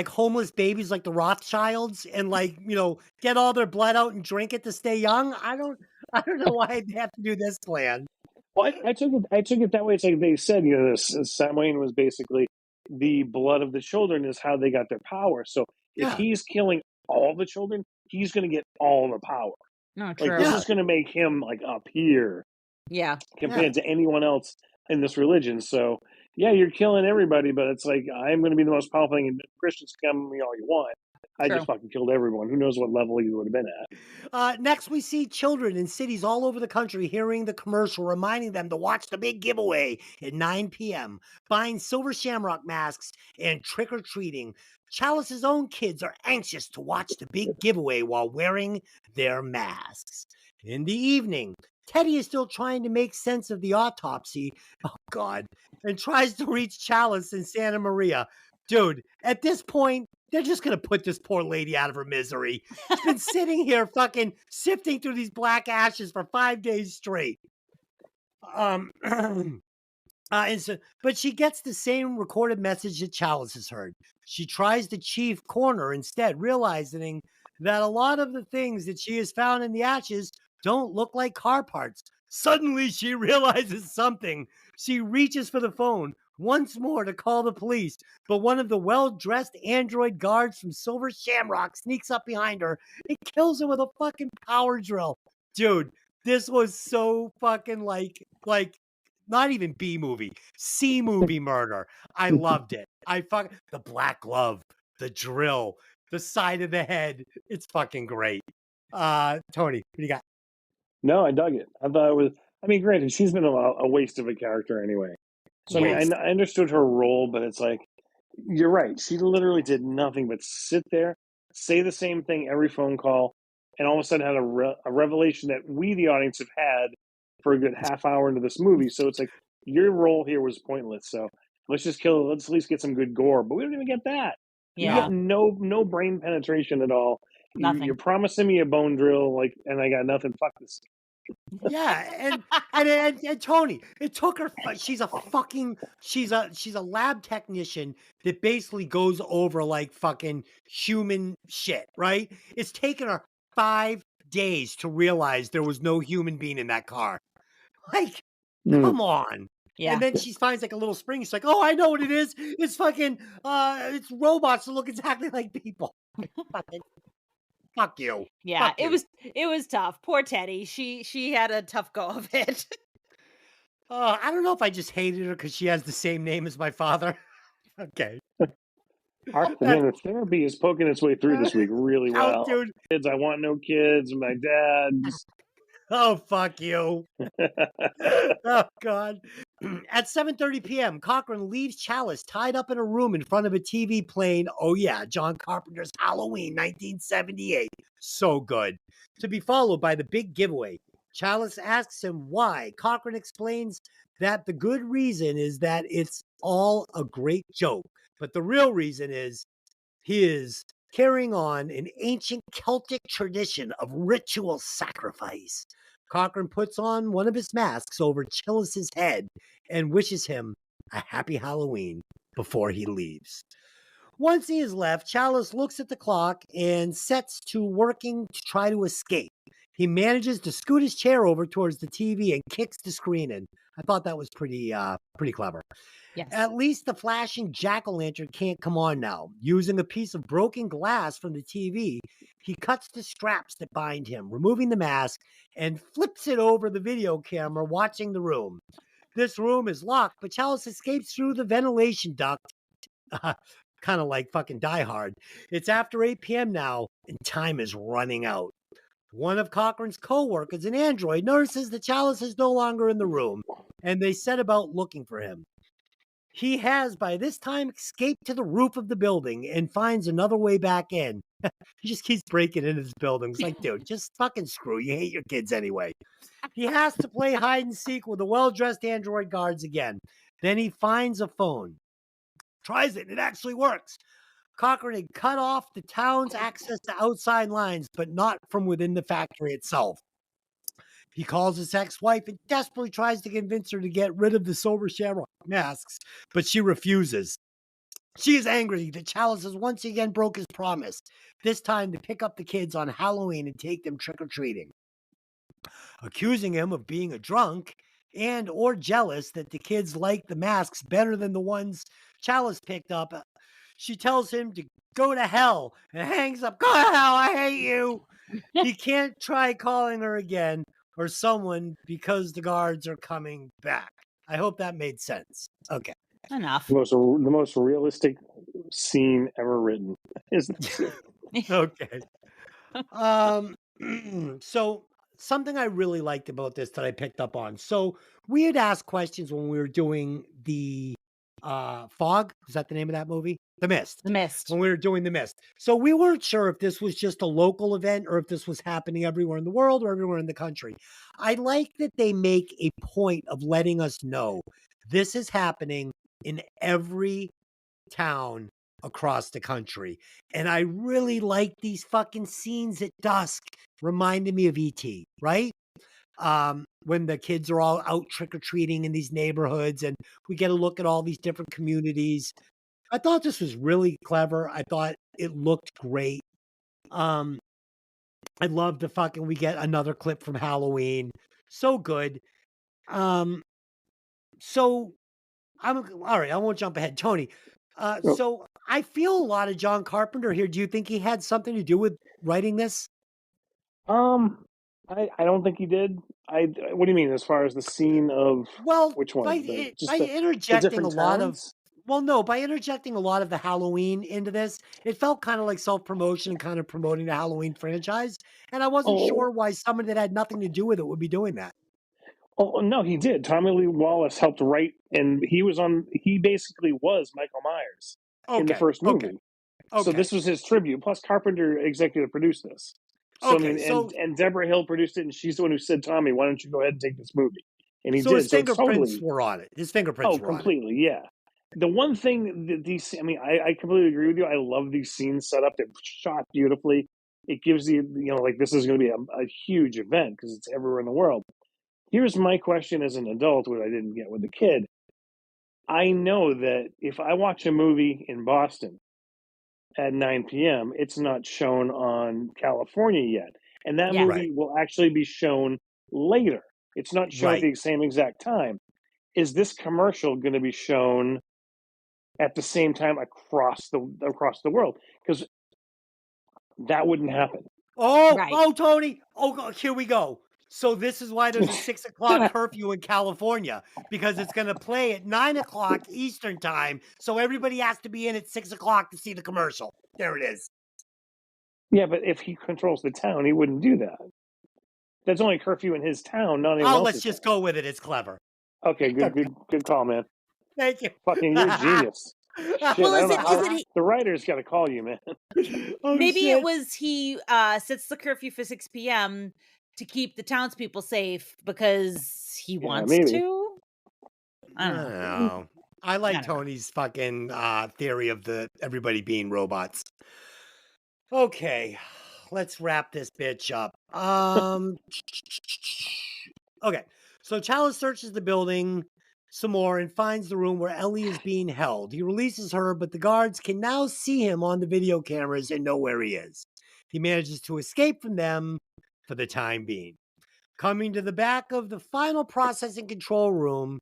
homeless babies like the Rothschilds and like, you know, get all their blood out and drink it to stay young? I don't know why they have to do this plan. Well, I took it that way. It's like they said, you know, this Samhain was basically the blood of the children is how they got their power. So if Yeah. he's killing all the children, he's going to get all the power. No, Like true. this Yeah. is going to make him like up here Yeah. compared to anyone else in this religion. So yeah, you're killing everybody, but it's like I'm going to be the most powerful thing, and Christians come me all you want. I True. just fucking killed everyone. Who knows what level you would have been at? Next, we see children in cities all over the country hearing the commercial reminding them to watch the big giveaway at 9 p.m., buying silver shamrock masks and trick-or-treating. Chalice's own kids are anxious to watch the big giveaway while wearing their masks. In the evening, Teddy is still trying to make sense of the autopsy. Oh, God. And tries to reach Chalice in Santa Maria. Dude, at this point, they're just going to put this poor lady out of her misery. She's been sitting here fucking sifting through these black ashes for 5 days straight. But she gets the same recorded message that Chalice has heard. She tries the chief corner instead, realizing that a lot of the things that she has found in the ashes don't look like car parts, Suddenly, she realizes something. She reaches for the phone once more to call the police, but one of the well-dressed android guards from Silver Shamrock sneaks up behind her and kills her with a fucking power drill. Dude, this was so fucking like not even B movie, C movie murder. I loved it. The black glove, the drill, the side of the head. It's fucking great. Tony, what do you got? No, I dug it. I thought it was. I mean, granted, she's been a waste of a character anyway. So I mean, Waste. I understood her role, but it's like you're right. She literally did nothing but sit there, say the same thing every phone call, and all of a sudden had a revelation that we, the audience, have had for a good half hour into this movie. So it's like your role here was pointless. So let's just kill her. Let's at least get some good gore. But we don't even get that. You Yeah. get no brain penetration at all. Nothing. You're promising me a bone drill, like, and I got nothing. Fuck this. Yeah, and Tony, it took her. She's a lab technician that basically goes over like fucking human shit, right? It's taken her 5 days to realize there was no human being in that car. Like, come on. Yeah. And then she finds like a little spring. She's like, oh, I know what it is. It's fucking it's robots that look exactly like people. Fucking fuck you. Yeah, Fuck it you. was tough. Poor Teddy. She had a tough go of it. I don't know if I just hated her because she has the same name as my father. Okay. Again, the therapy is poking its way through this week really Oh, well. dude. Kids, I want no kids. My dad. Oh, fuck you. Oh, God. At 7:30 p.m., Cochran leaves Chalice tied up in a room in front of a TV playing, oh yeah, John Carpenter's Halloween 1978. So good. To be followed by the big giveaway. Chalice asks him why. Cochran explains that the good reason is that it's all a great joke. But the real reason is he is carrying on an ancient Celtic tradition of ritual sacrifice. Cochran puts on one of his masks over Chalice's head and wishes him a happy Halloween before he leaves. Once he is left, Chalice looks at the clock and sets to working to try to escape. He manages to scoot his chair over towards the TV and kicks the screen in. I thought that was pretty clever. Yes. At least the flashing jack-o'-lantern can't come on now. Using a piece of broken glass from the TV, he cuts the straps that bind him, removing the mask, and flips it over the video camera, watching the room. This room is locked, but Chalice escapes through the ventilation duct, kind of like fucking Die Hard. It's after 8 p.m. now, and time is running out. One of Cochran's co-workers, an android, notices that Chalice is no longer in the room, and they set about looking for him. He has, by this time, escaped to the roof of the building and finds another way back in. He just keeps breaking into this building. It's like, dude, just fucking screw. You hate your kids anyway. He has to play hide and seek with the well-dressed android guards again. Then he finds a phone. Tries it, and it actually works. Cochran had cut off the town's access to outside lines, but not from within the factory itself. He calls his ex-wife and desperately tries to convince her to get rid of the Silver Shamrock masks, but she refuses. She is angry that Chalice has once again broke his promise, this time to pick up the kids on Halloween and take them trick-or-treating. Accusing him of being a drunk and or jealous that the kids like the masks better than the ones Chalice picked up, she tells him to go to hell and hangs up. Go to hell, I hate you. He can't try calling her again or someone because the guards are coming back. I hope that made sense. Okay. Enough. The most realistic scene ever written. Isn't it? Okay. So something I really liked about this that I picked up on. So we had asked questions when we were doing the Fog. Is that the name of that movie? The Mist. The Mist. When we were doing The Mist. So we weren't sure if this was just a local event or if this was happening everywhere in the world or everywhere in the country. I like that they make a point of letting us know this is happening in every town across the country. And I really like these fucking scenes at dusk. Reminded me of E.T., right? When the kids are all out trick-or-treating in these neighborhoods and we get a look at all these different communities. I thought this was really clever. I thought it looked great. I love the fucking, we get another clip from Halloween. So good. Um, so I'm all right. I won't jump ahead, Tony. Oh, So I feel a lot of John Carpenter here. Do you think he had something to do with writing this? Um, I don't think he did. What do you mean as far as the scene of Well, which by one? by The interjecting a different lot of towns? well, no, by interjecting a lot of the Halloween into this, it felt kind of like self-promotion and kind of promoting the Halloween franchise. And I wasn't Oh, sure why someone that had nothing to do with it would be doing that. oh no, he did. Tommy Lee Wallace helped write, and he basically was Michael Myers in the Okay, first okay, movie. So okay, this was his tribute. Plus, Carpenter executive produced this. So I okay. mean, and Deborah Hill produced it, and she's the one who said, "Tommy, why don't you go ahead and take this movie?" And he So his did. So it's fingerprints totally, were on it. His fingerprints oh, were on it. completely, yeah. The one thing that I mean, I completely agree with you. I love these scenes set up. They're shot beautifully. It gives like this is going to be a huge event because it's everywhere in the world. Here's my question as an adult, what I didn't get with the kid. I know that if I watch a movie in Boston at 9 p.m., it's not shown on California yet. And that Yes. Right, movie will actually be shown later. It's not shown at right. the same exact time. Is this commercial going to be shown at the same time across the world? Because that wouldn't happen. Right. Tony. Here we go. So this is why there's a 6 o'clock curfew in California because it's going to play at 9 o'clock Eastern time. So everybody has to be in at 6 o'clock to see the commercial. There it is. Yeah, but if he controls the town, he wouldn't do that. That's only curfew in his town, not anyone Oh, let's else's just town. go with it. It's clever. Okay, good call, man. Thank you. Fucking, you're a genius. Shit, Well, I is don't know it is how it the writers got to call you, man. Oh maybe it shit. was he sets the curfew for 6 p.m. to keep the townspeople safe because he Yeah, wants maybe. to? I don't know. No. I I like don't know. Tony's fucking theory of the everybody being robots. Okay, let's wrap this bitch up. Okay, so Chalice searches the building some more and finds the room where Ellie is being held. He releases her, but the guards can now see him on the video cameras and know where he is. He manages to escape from them for the time being. Coming to the back of the final processing control room,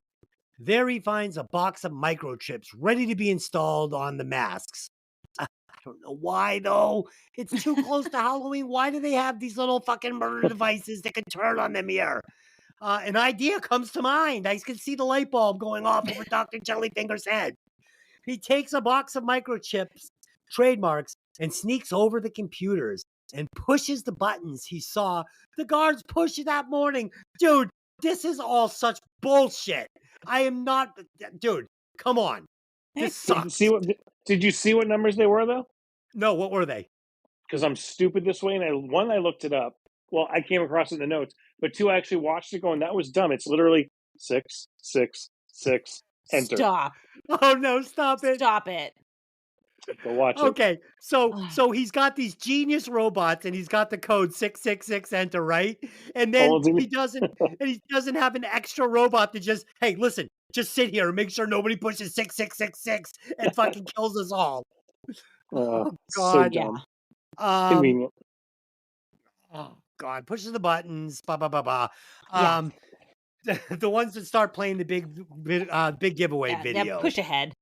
there he finds a box of microchips ready to be installed on the masks. I don't know why though. It's too close to Halloween. Why do they have these little fucking murder devices that can turn on them here? An idea comes to mind. I can see the light bulb going off over Dr. Jellyfinger's head. He takes a box of microchips, trademarks, and sneaks over the computers and pushes the buttons he saw the guards push that morning. Dude, this is all such bullshit. I am not, dude, come on. This sucks. Did you see what numbers they were though? No, what were they? Because I'm stupid this way, and I looked it up. Well, I came across it in the notes, but two, I actually watched it going, that was dumb. It's literally 666 enter. Stop. Oh no, stop it. Stop it. Go watch it. Okay, so he's got these genius robots and he's got the code 666 enter, right? And then Oh, he doesn't have an extra robot to just, hey, listen, just sit here and make sure nobody pushes 6666 and fucking kills us all. Oh so god. Yeah. dumb. Um Convenient. oh god, pushes the buttons, blah blah blah blah. Yeah. The ones that start playing the big giveaway Yeah. video. Push ahead.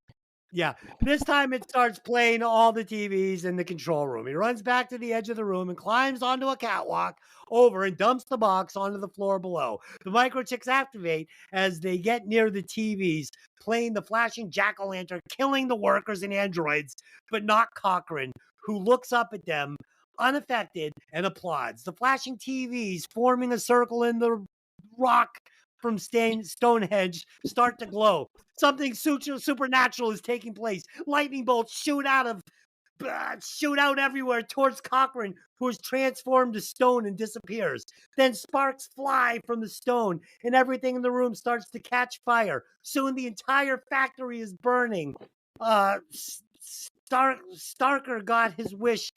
Yeah, this time it starts playing all the TVs in the control room. He runs back to the edge of the room and climbs onto a catwalk over and dumps the box onto the floor below. The microchips activate as they get near the TVs, playing the flashing jack-o'-lantern, killing the workers and androids, but not Cochrane, who looks up at them unaffected and applauds. The flashing TVs forming a circle in the rock from Stonehenge start to glow. Something supernatural is taking place. Lightning bolts shoot out everywhere towards Cochrane, who is transformed to stone and disappears. Then sparks fly from the stone, and everything in the room starts to catch fire. Soon the entire factory is burning. Starker got his wish.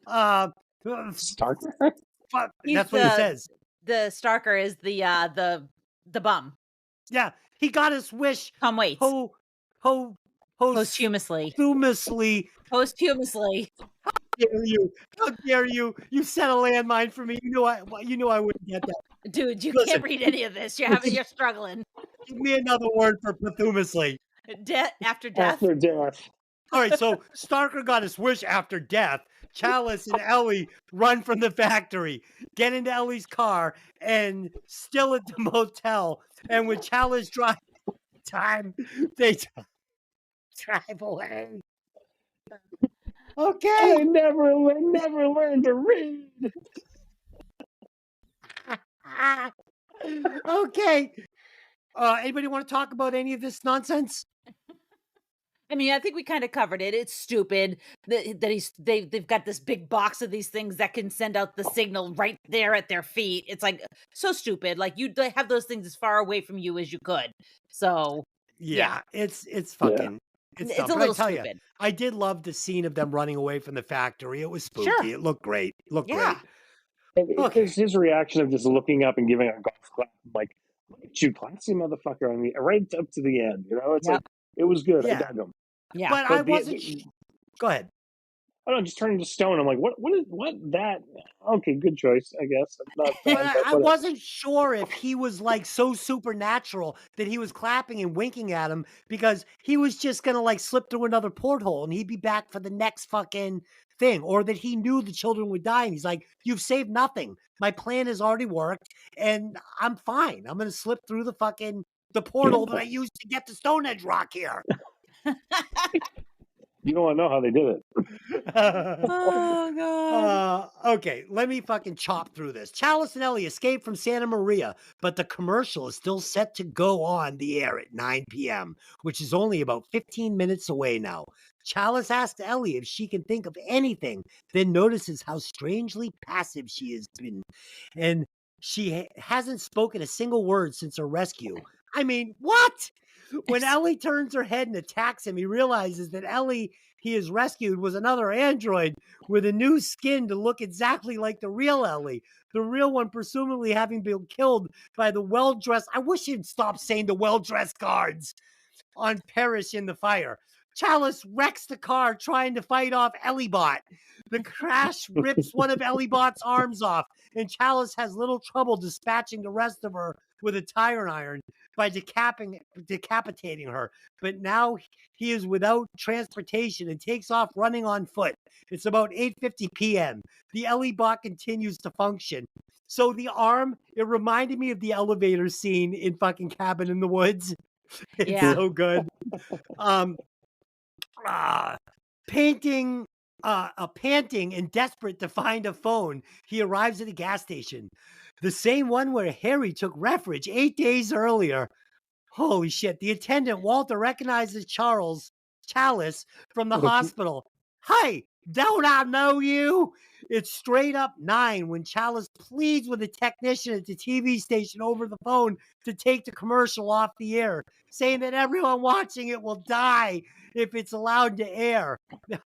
Starker? That's what it says. The Starker is the bum. Yeah, he got his wish. Tom Waits. Posthumously. Posthumously. dare you? How dare you? You set a landmine for me. You knew I wouldn't get that. Dude, you Listen, can't read any of this. You're struggling. give me another word for posthumously. Death after death. After death. All right, so Starker got his wish after death. Chalice and Ellie run from the factory, get into Ellie's car, and still at the motel. And when Chalice drives time, they drive away. Okay. I never learned to read. Okay. Anybody want to talk about any of this nonsense? I mean, I think we kind of covered it. It's stupid that they've got this big box of these things that can send out the signal right there at their feet. It's like so stupid. Like you'd have those things as far away from you as you could. So Yeah, it's fucking it's dumb. it's a But I little tell you, stupid. I did love the scene of them running away from the factory. It was spooky. Sure. It looked great. Yeah. Okay. His reaction of just looking up and giving a golf clap, I'm like, look at you, classy motherfucker, on me right up to the end. You know, it's Yep. like it was good. I Yeah. dug him. Yeah. But I wasn't. Go ahead. I don't know, just turning to stone. I'm like, what that? Okay, good choice, I guess. Not But bad, I whatever. wasn't sure if he was like so supernatural that he was clapping and winking at him because he was just gonna like slip through another porthole and he'd be back for the next fucking thing, or that he knew the children would die and he's like, "You've saved nothing. My plan has already worked, and I'm fine. I'm gonna slip through the portal that I used to get to Stonehenge Rock here." You don't want to know how they did it. Oh god. Okay, let me fucking chop through this. Chalice and Ellie escape from Santa Maria, but the commercial is still set to go on the air at 9 p.m., which is only about 15 minutes away now. Chalice asks Ellie if she can think of anything, then notices how strangely passive she has been. And she hasn't spoken a single word since her rescue. I mean, what? When Ellie turns her head and attacks him, he realizes that Ellie he has rescued was another android with a new skin to look exactly like the real Ellie. The real one presumably having been killed by the well-dressed, I wish he'd stop saying the well-dressed guards, on perish in the fire. Chalice wrecks the car trying to fight off Ellibot. The crash rips one of Ellibot's arms off, and Chalice has little trouble dispatching the rest of her with a tire iron by decapitating her. But now he is without transportation and takes off running on foot. It's about 8:50 p.m. The Ellibot continues to function. So the arm, it reminded me of the elevator scene in fucking Cabin in the Woods. It's Yeah. so good. Panting and desperate to find a phone, he arrives at a gas station. The same one where Harry took refuge 8 days earlier. Holy shit. The attendant, Walter, recognizes Chalice from the hospital. Hi, don't I know you? It's straight up 9 when Chalice pleads with a technician at the TV station over the phone to take the commercial off the air, saying that everyone watching it will die if it's allowed to air.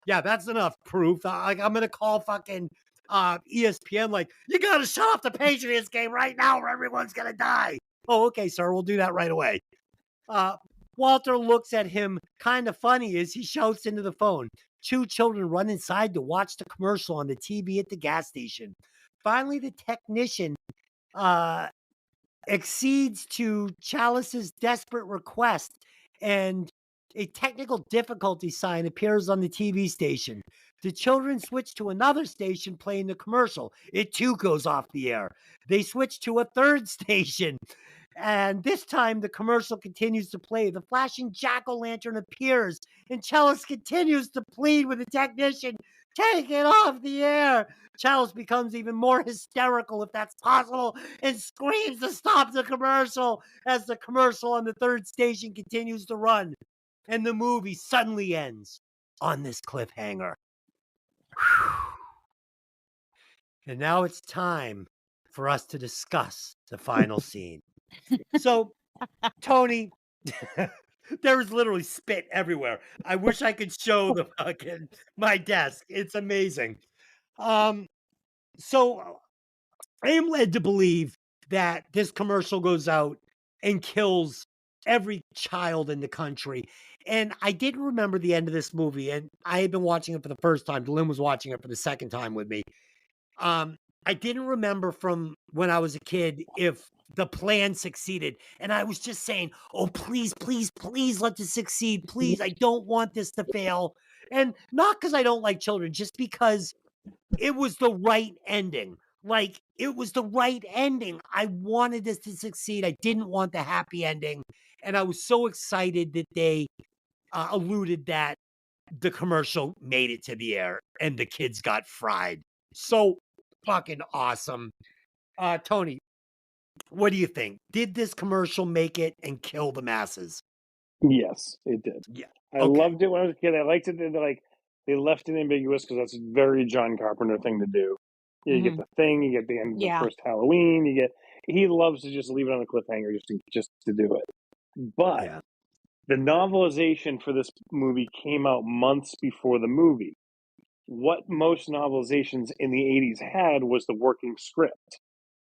Yeah, that's enough proof. I'm going to call fucking ESPN like, you got to shut off the Patriots game right now or everyone's going to die. Oh, okay, sir. We'll do that right away. Walter looks at him kind of funny as he shouts into the phone. 2 children run inside to watch the commercial on the TV at the gas station. Finally, the technician accedes to Chalice's desperate request, and a technical difficulty sign appears on the TV station. The children switch to another station playing the commercial. It too goes off the air. They switch to a third station. And this time the commercial continues to play. The flashing jack-o'-lantern appears, and Chalice continues to plead with the technician, take it off the air. Chalice becomes even more hysterical, if that's possible, and screams to stop the commercial as the commercial on the third station continues to run. And the movie suddenly ends on this cliffhanger. And now it's time for us to discuss the final scene. So, Tony, there was literally spit everywhere. I wish I could show the fucking my desk. It's amazing. So I am led to believe that this commercial goes out and kills every child in the country. And I didn't remember the end of this movie, and I had been watching it for the first time. Lynn was watching it for the second time with me. I didn't remember from when I was a kid if the plan succeeded. And I was just saying, oh, please, please, please let this succeed. Please, I don't want this to fail. And not because I don't like children, just because it was the right ending. Like, it was the right ending. I wanted this to succeed. I didn't want the happy ending. And I was so excited that they alluded that the commercial made it to the air and the kids got fried. So fucking awesome. Tony, what do you think? Did this commercial make it and kill the masses? Yes, it did. Yeah. I Okay. loved it when I was a kid. I liked it that they left it ambiguous because that's a very John Carpenter thing to do. You get the thing, you get the end of the Yeah. first Halloween, he loves to just leave it on a cliffhanger just to do it. But Yeah. the novelization for this movie came out months before the movie. What most novelizations in the 80s had was the working script.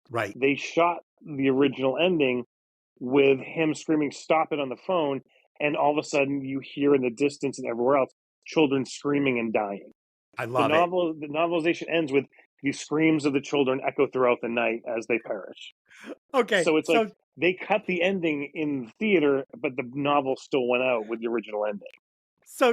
Right. They shot the original ending with him screaming, "Stop it," on the phone, and all of a sudden you hear in the distance and everywhere else children screaming and dying. I love it. The novelization ends with the screams of the children echo throughout the night as they perish. Okay. So it's So, like they cut the ending in the theater, but the novel still went out with the original ending.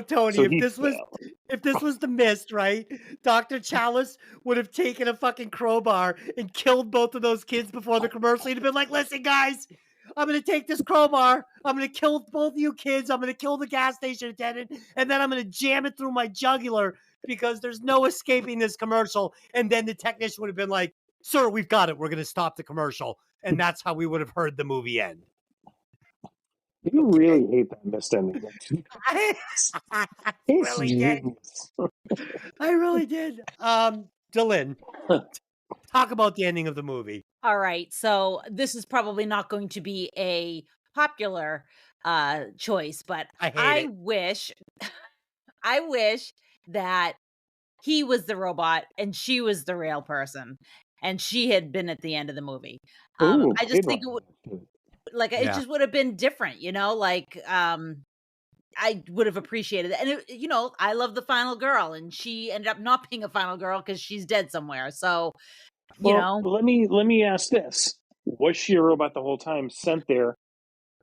Tony, So if he this was failed. the Mist, right? Dr. Chalice would have taken a fucking crowbar and killed both of those kids before the commercial. He'd have been like, listen, guys, I'm going to take this crowbar. I'm going to kill both of you kids. I'm going to kill the gas station attendant. And then I'm going to jam it through my jugular because there's no escaping this commercial. And then the technician would have been like, sir, we've got it. We're going to stop the commercial. And that's how we would have heard the movie end. You really hate that Mist ending. I It's really did. genius. I really did. Dylan, talk about the ending of the movie. All right. So this is probably not going to be a popular choice, but I hate I it. wish I wish that he was the robot and she was the real person and she had been at the end of the movie. Ooh, I just Blade think Runner. it Yeah. just would have been different, I would have appreciated it. And I love the final girl and she ended up not being a final girl because she's dead somewhere. So, Well, let me ask this: was she a robot the whole time, sent there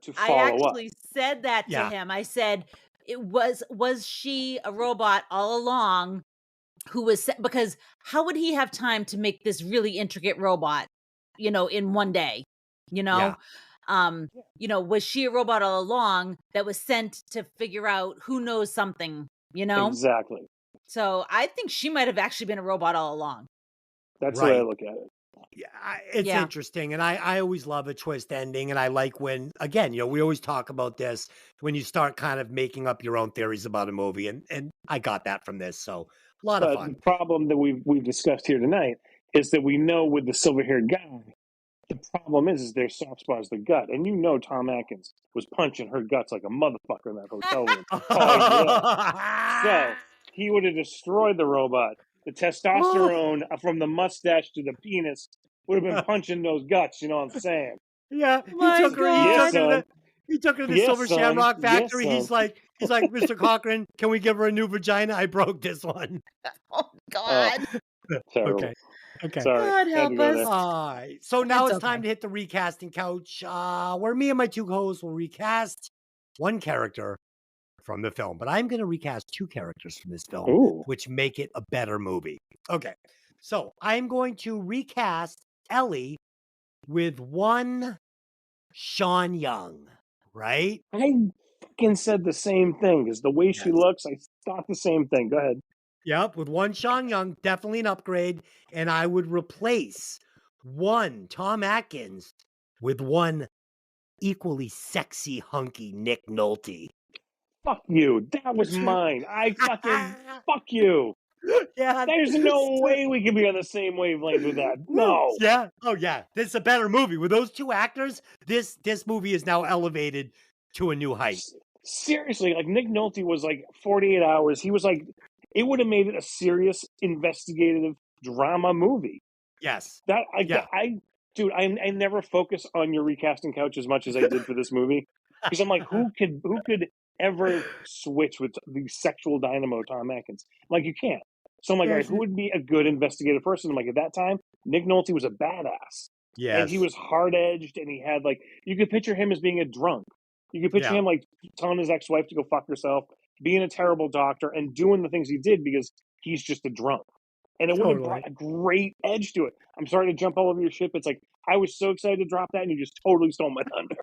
to I follow up? actually said that to Yeah. him. I said, was she a robot all along who was because how would he have time to make this really intricate robot, in one day? You know? Was she a robot all along that was sent to figure out who knows something, Exactly. So I think she might have actually been a robot all along. That's the way I Right. look at it. Yeah, it's Yeah. interesting, and I always love a twist ending, and I like when, again, we always talk about this, when you start kind of making up your own theories about a movie, and I got that from this, so a lot of But fun. the problem that we've discussed here tonight is that we know with the silver-haired guy, the problem is their soft spot is the gut, and Tom Atkins was punching her guts like a motherfucker in that hotel room. Oh yeah. So he would have destroyed the robot. The testosterone from the mustache to the penis would have been punching those guts. You know what I'm saying? Yeah, he My took her. Yes, God. son. He took her to the Yes, Silver son. Shamrock Yes, factory. He's son. like, Mr. Cochran, can we give her a new vagina? I broke this one. Oh Oh, God. terrible. Okay. Sorry, God had to help go us. there. All right. So now It's it's time okay. to hit the recasting couch, where me and my two hosts will recast one character from the film. But I'm going to recast two characters from this film, Ooh. which make it a better movie. Okay. So I'm going to recast Ellie with one Sean Young, right? I fucking said the same thing because the way she Yes. looks, I thought the same thing. Go ahead. Yep, with one Sean Young, definitely an upgrade. And I would replace one Tom Atkins with one equally sexy, hunky Nick Nolte. Fuck you. That was mine. I fucking fuck you. Yeah. There's no way we can be on the same wavelength with that. No. Yeah. Oh, yeah. This is a better movie. With those two actors, this movie is now elevated to a new height. Seriously, like Nick Nolte was like 48 Hours. He was like, it would have made it a serious investigative drama movie. Yes. Dude, I never focus on your recasting couch as much as I did for this movie because I'm like, who could ever switch with the sexual dynamo Tom Atkins. Like, you can't. So I'm like, all right, who would be a good investigative person? I'm like, at that time, Nick Nolte was a badass. And he Yes. was hard edged, and he had like, you could picture him as being a drunk. You could picture Yeah. him like telling his ex-wife to go fuck herself, being a terrible doctor, and doing the things he did because he's just a drunk. And it would have Totally. brought a great edge to it. I'm sorry to jump all over your ship. It's like, I was so excited to drop that, and you just totally stole my thunder.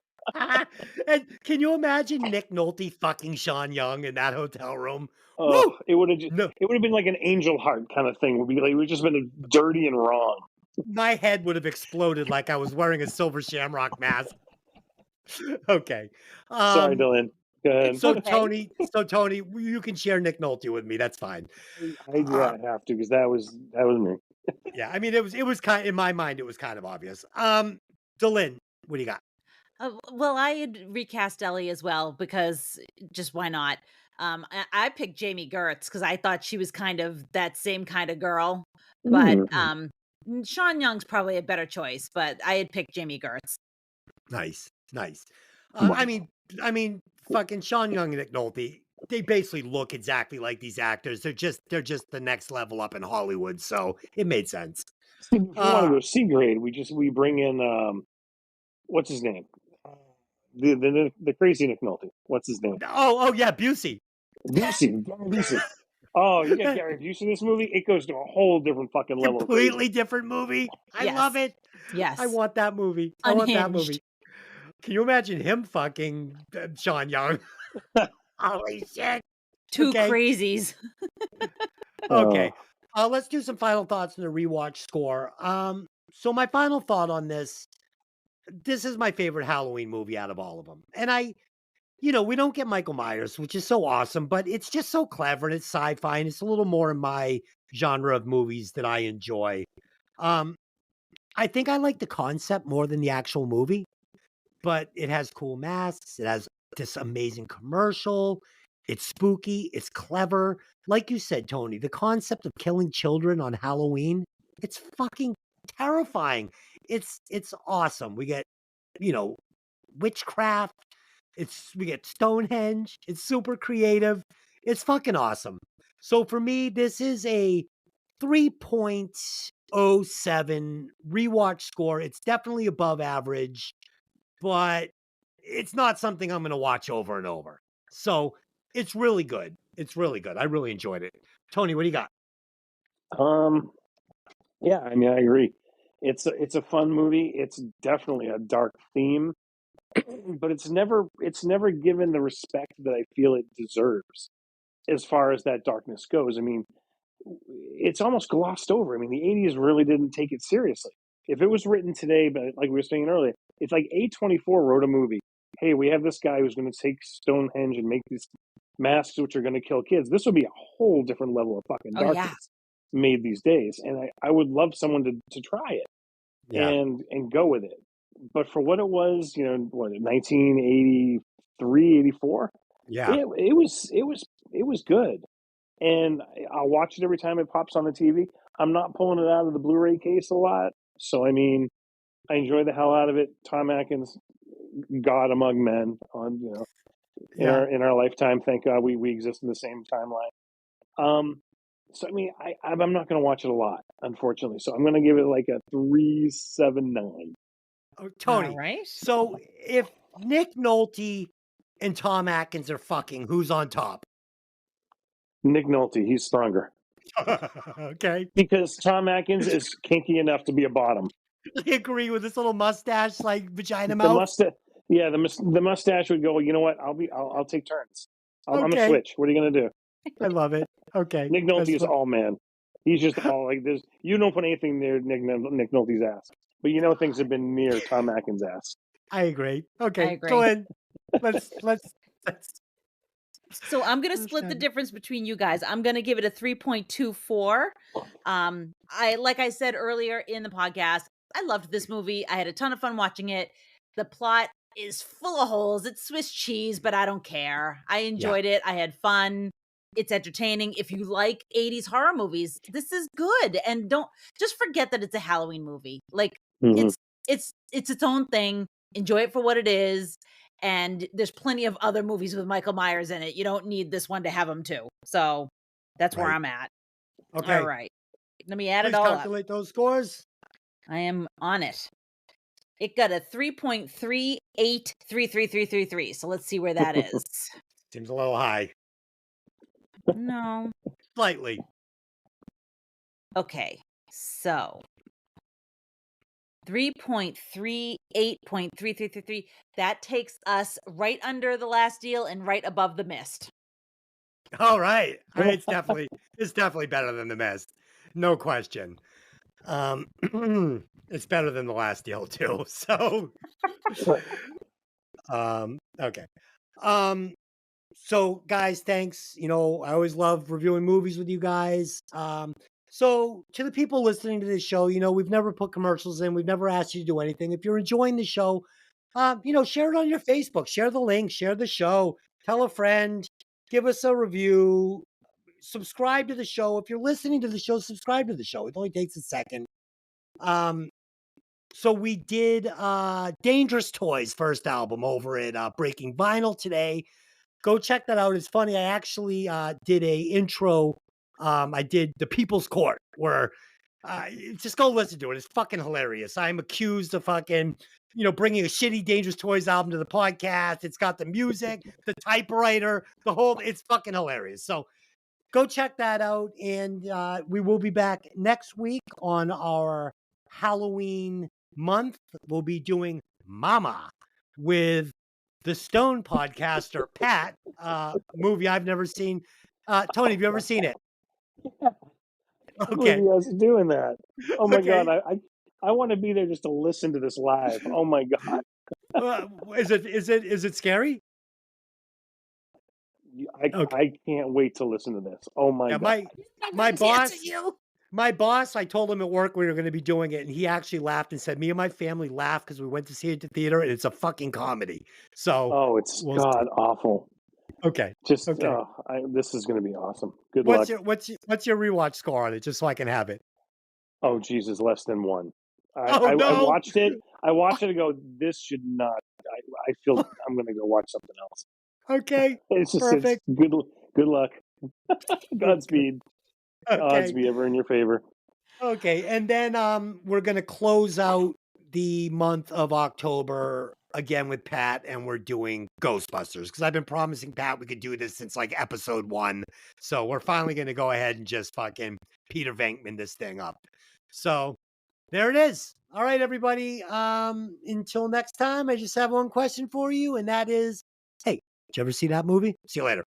And can you imagine Nick Nolte fucking Sean Young in that hotel room? Oh, Woo! it would have just, No, it would have been like an angel heart kind of thing. Would be like, it would just been dirty and wrong. my head would have exploded like I was wearing a silver Shamrock mask. Okay. Sorry, Dylan. Go ahead. So Okay. Tony, you can share Nick Nolte with me. That's fine. Yeah, I have to, because that was me. Yeah, I mean, it was kind in my mind, it was kind of obvious. Dylan, what do you got? Well, I had recast Ellie as well because just why not? I picked Jamie Gertz because I thought she was kind of that same kind of girl. But Sean Young's probably a better choice. But I had picked Jamie Gertz. Nice, nice. Wow. I mean, fucking Sean Young and Nick Nolte, they basically look exactly like these actors. They're just the next level up in Hollywood, so it made sense. If you want to go C grade, we bring in what's his name? The crazy Nick Nolte. What's his name? Oh yeah, Busey. Busey. Oh, you got Gary Busey in this movie? It goes to a whole different fucking level. Completely different movie. I love it. Yes. I want that movie. I want that movie. Can you imagine him fucking Sean Young? Holy shit. Two crazies. Okay. Let's do some final thoughts on the rewatch score. So my final thought on this is my favorite Halloween movie out of all of them. And we don't get Michael Myers, which is so awesome, but it's just so clever and it's sci-fi and it's a little more in my genre of movies that I enjoy. I think I like the concept more than the actual movie, but it has cool masks. It has this amazing commercial. It's spooky. It's clever. Like you said, Tony, the concept of killing children on Halloween, it's fucking terrifying. It's awesome. We get, witchcraft. We get Stonehenge. It's super creative. It's fucking awesome. So for me, this is a 3.07 rewatch score. It's definitely above average, but it's not something I'm going to watch over and over. So it's really good. It's really good. I really enjoyed it. Tony, what do you got? Yeah, I mean, I agree. It's a fun movie. It's definitely a dark theme, but it's never given the respect that I feel it deserves as far as that darkness goes. I mean, it's almost glossed over. I mean, the 80s really didn't take it seriously. If it was written today, but like we were saying earlier, it's like A24 wrote a movie. Hey, we have this guy who's going to take Stonehenge and make these masks which are going to kill kids. This would be a whole different level of fucking darkness made these days. And I would love someone to try it and go with it. But for what it was, 1983, 84, Yeah. it was good. And I'll watch it every time it pops on the TV. I'm not pulling it out of the Blu-ray case a lot. So, I mean, I enjoy the hell out of it. Tom Atkins, God among men in our lifetime. Thank God we exist in the same timeline. So, I mean, I'm not going to watch it a lot, unfortunately. So I'm going to give it like a 3.79. Oh, Tony. All right. So if Nick Nolte and Tom Atkins are fucking, who's on top? Nick Nolte, he's stronger. Okay. Because Tom Atkins is kinky enough to be a bottom. I agree with this little mustache, like vagina The mouth. the mustache would go, you know what? I'll take turns. I'm gonna switch. What are you gonna do? I love it. Okay. Nick Nolte is all man. He's just all like this. You don't put anything near Nick Nolte's ass, but things have been near Tom Atkins' ass. I agree. Okay, I agree. go ahead. Let's. So I'm going to split the difference between you guys. I'm going to give it a 3.24. Like I said earlier in the podcast, I loved this movie. I had a ton of fun watching it. The plot is full of holes. It's Swiss cheese, but I don't care. I enjoyed it. I had fun. It's entertaining. If you like 80s horror movies, this is good. And don't just forget that it's a Halloween movie. Like it's its own thing. Enjoy it for what it is. And there's plenty of other movies with Michael Myers in it. You don't need this one to have him too. So that's where Right. I'm at. Okay. All right. Let me add Please it all up. calculate those scores. I am on it. It got a 3.38333333. So let's see where that is. Seems a little high. No. Slightly. Okay. So 3.38.3333. That takes us right under The Last Deal and right above The Mist. All right. It's definitely better than The Mist. No question. It's better than The Last Deal too. So okay. So guys, thanks. I always love reviewing movies with you guys. So to the people listening to this show, we've never put commercials in. We've never asked you to do anything. If you're enjoying the show, share it on your Facebook, share the link, share the show, tell a friend, give us a review, subscribe to the show. If you're listening to the show, subscribe to the show. It only takes a second. So we did Dangerous Toys' first album over at Breaking Vinyl today. Go check that out. It's funny. I actually did a intro. I did The People's Court, where just go listen to it. It's fucking hilarious. I'm accused of fucking, bringing a shitty Dangerous Toys album to the podcast. It's got the music, the typewriter, it's fucking hilarious. So go check that out. And we will be back next week on our Halloween month. We'll be doing Mama with the Stone podcaster, Pat, movie I've never seen. Tony, have you ever seen it? I believe Okay. you guys are doing that. Oh my Okay. God. I want to be there just to listen to this live. Oh my God. Is it scary? I can't wait to listen to this. Oh my God. My boss, I told him at work we were going to be doing it, and he actually laughed and said, "Me and my family laughed because we went to see it at the theater, and it's a fucking comedy." So, it's we'll God awful. Okay. Just Okay. this is going to be awesome. Good What's luck. your rewatch score on it, just so I can have it? Oh Jesus, less than 1. Oh, no. I watched it. I watched it and go, this should not. I feel I'm going to go watch something else. Okay. It's just Perfect. It's good luck. Godspeed. Okay. Odds be ever in your favor. Okay, and then we're gonna close out the month of October again with Pat, and we're doing Ghostbusters because I've been promising Pat we could do this since like episode 1. So we're finally gonna go ahead and just fucking Peter Venkman this thing up. So there it is. All right, everybody. Until next time, I just have one question for you, and that is, hey, did you ever see that movie? See you later.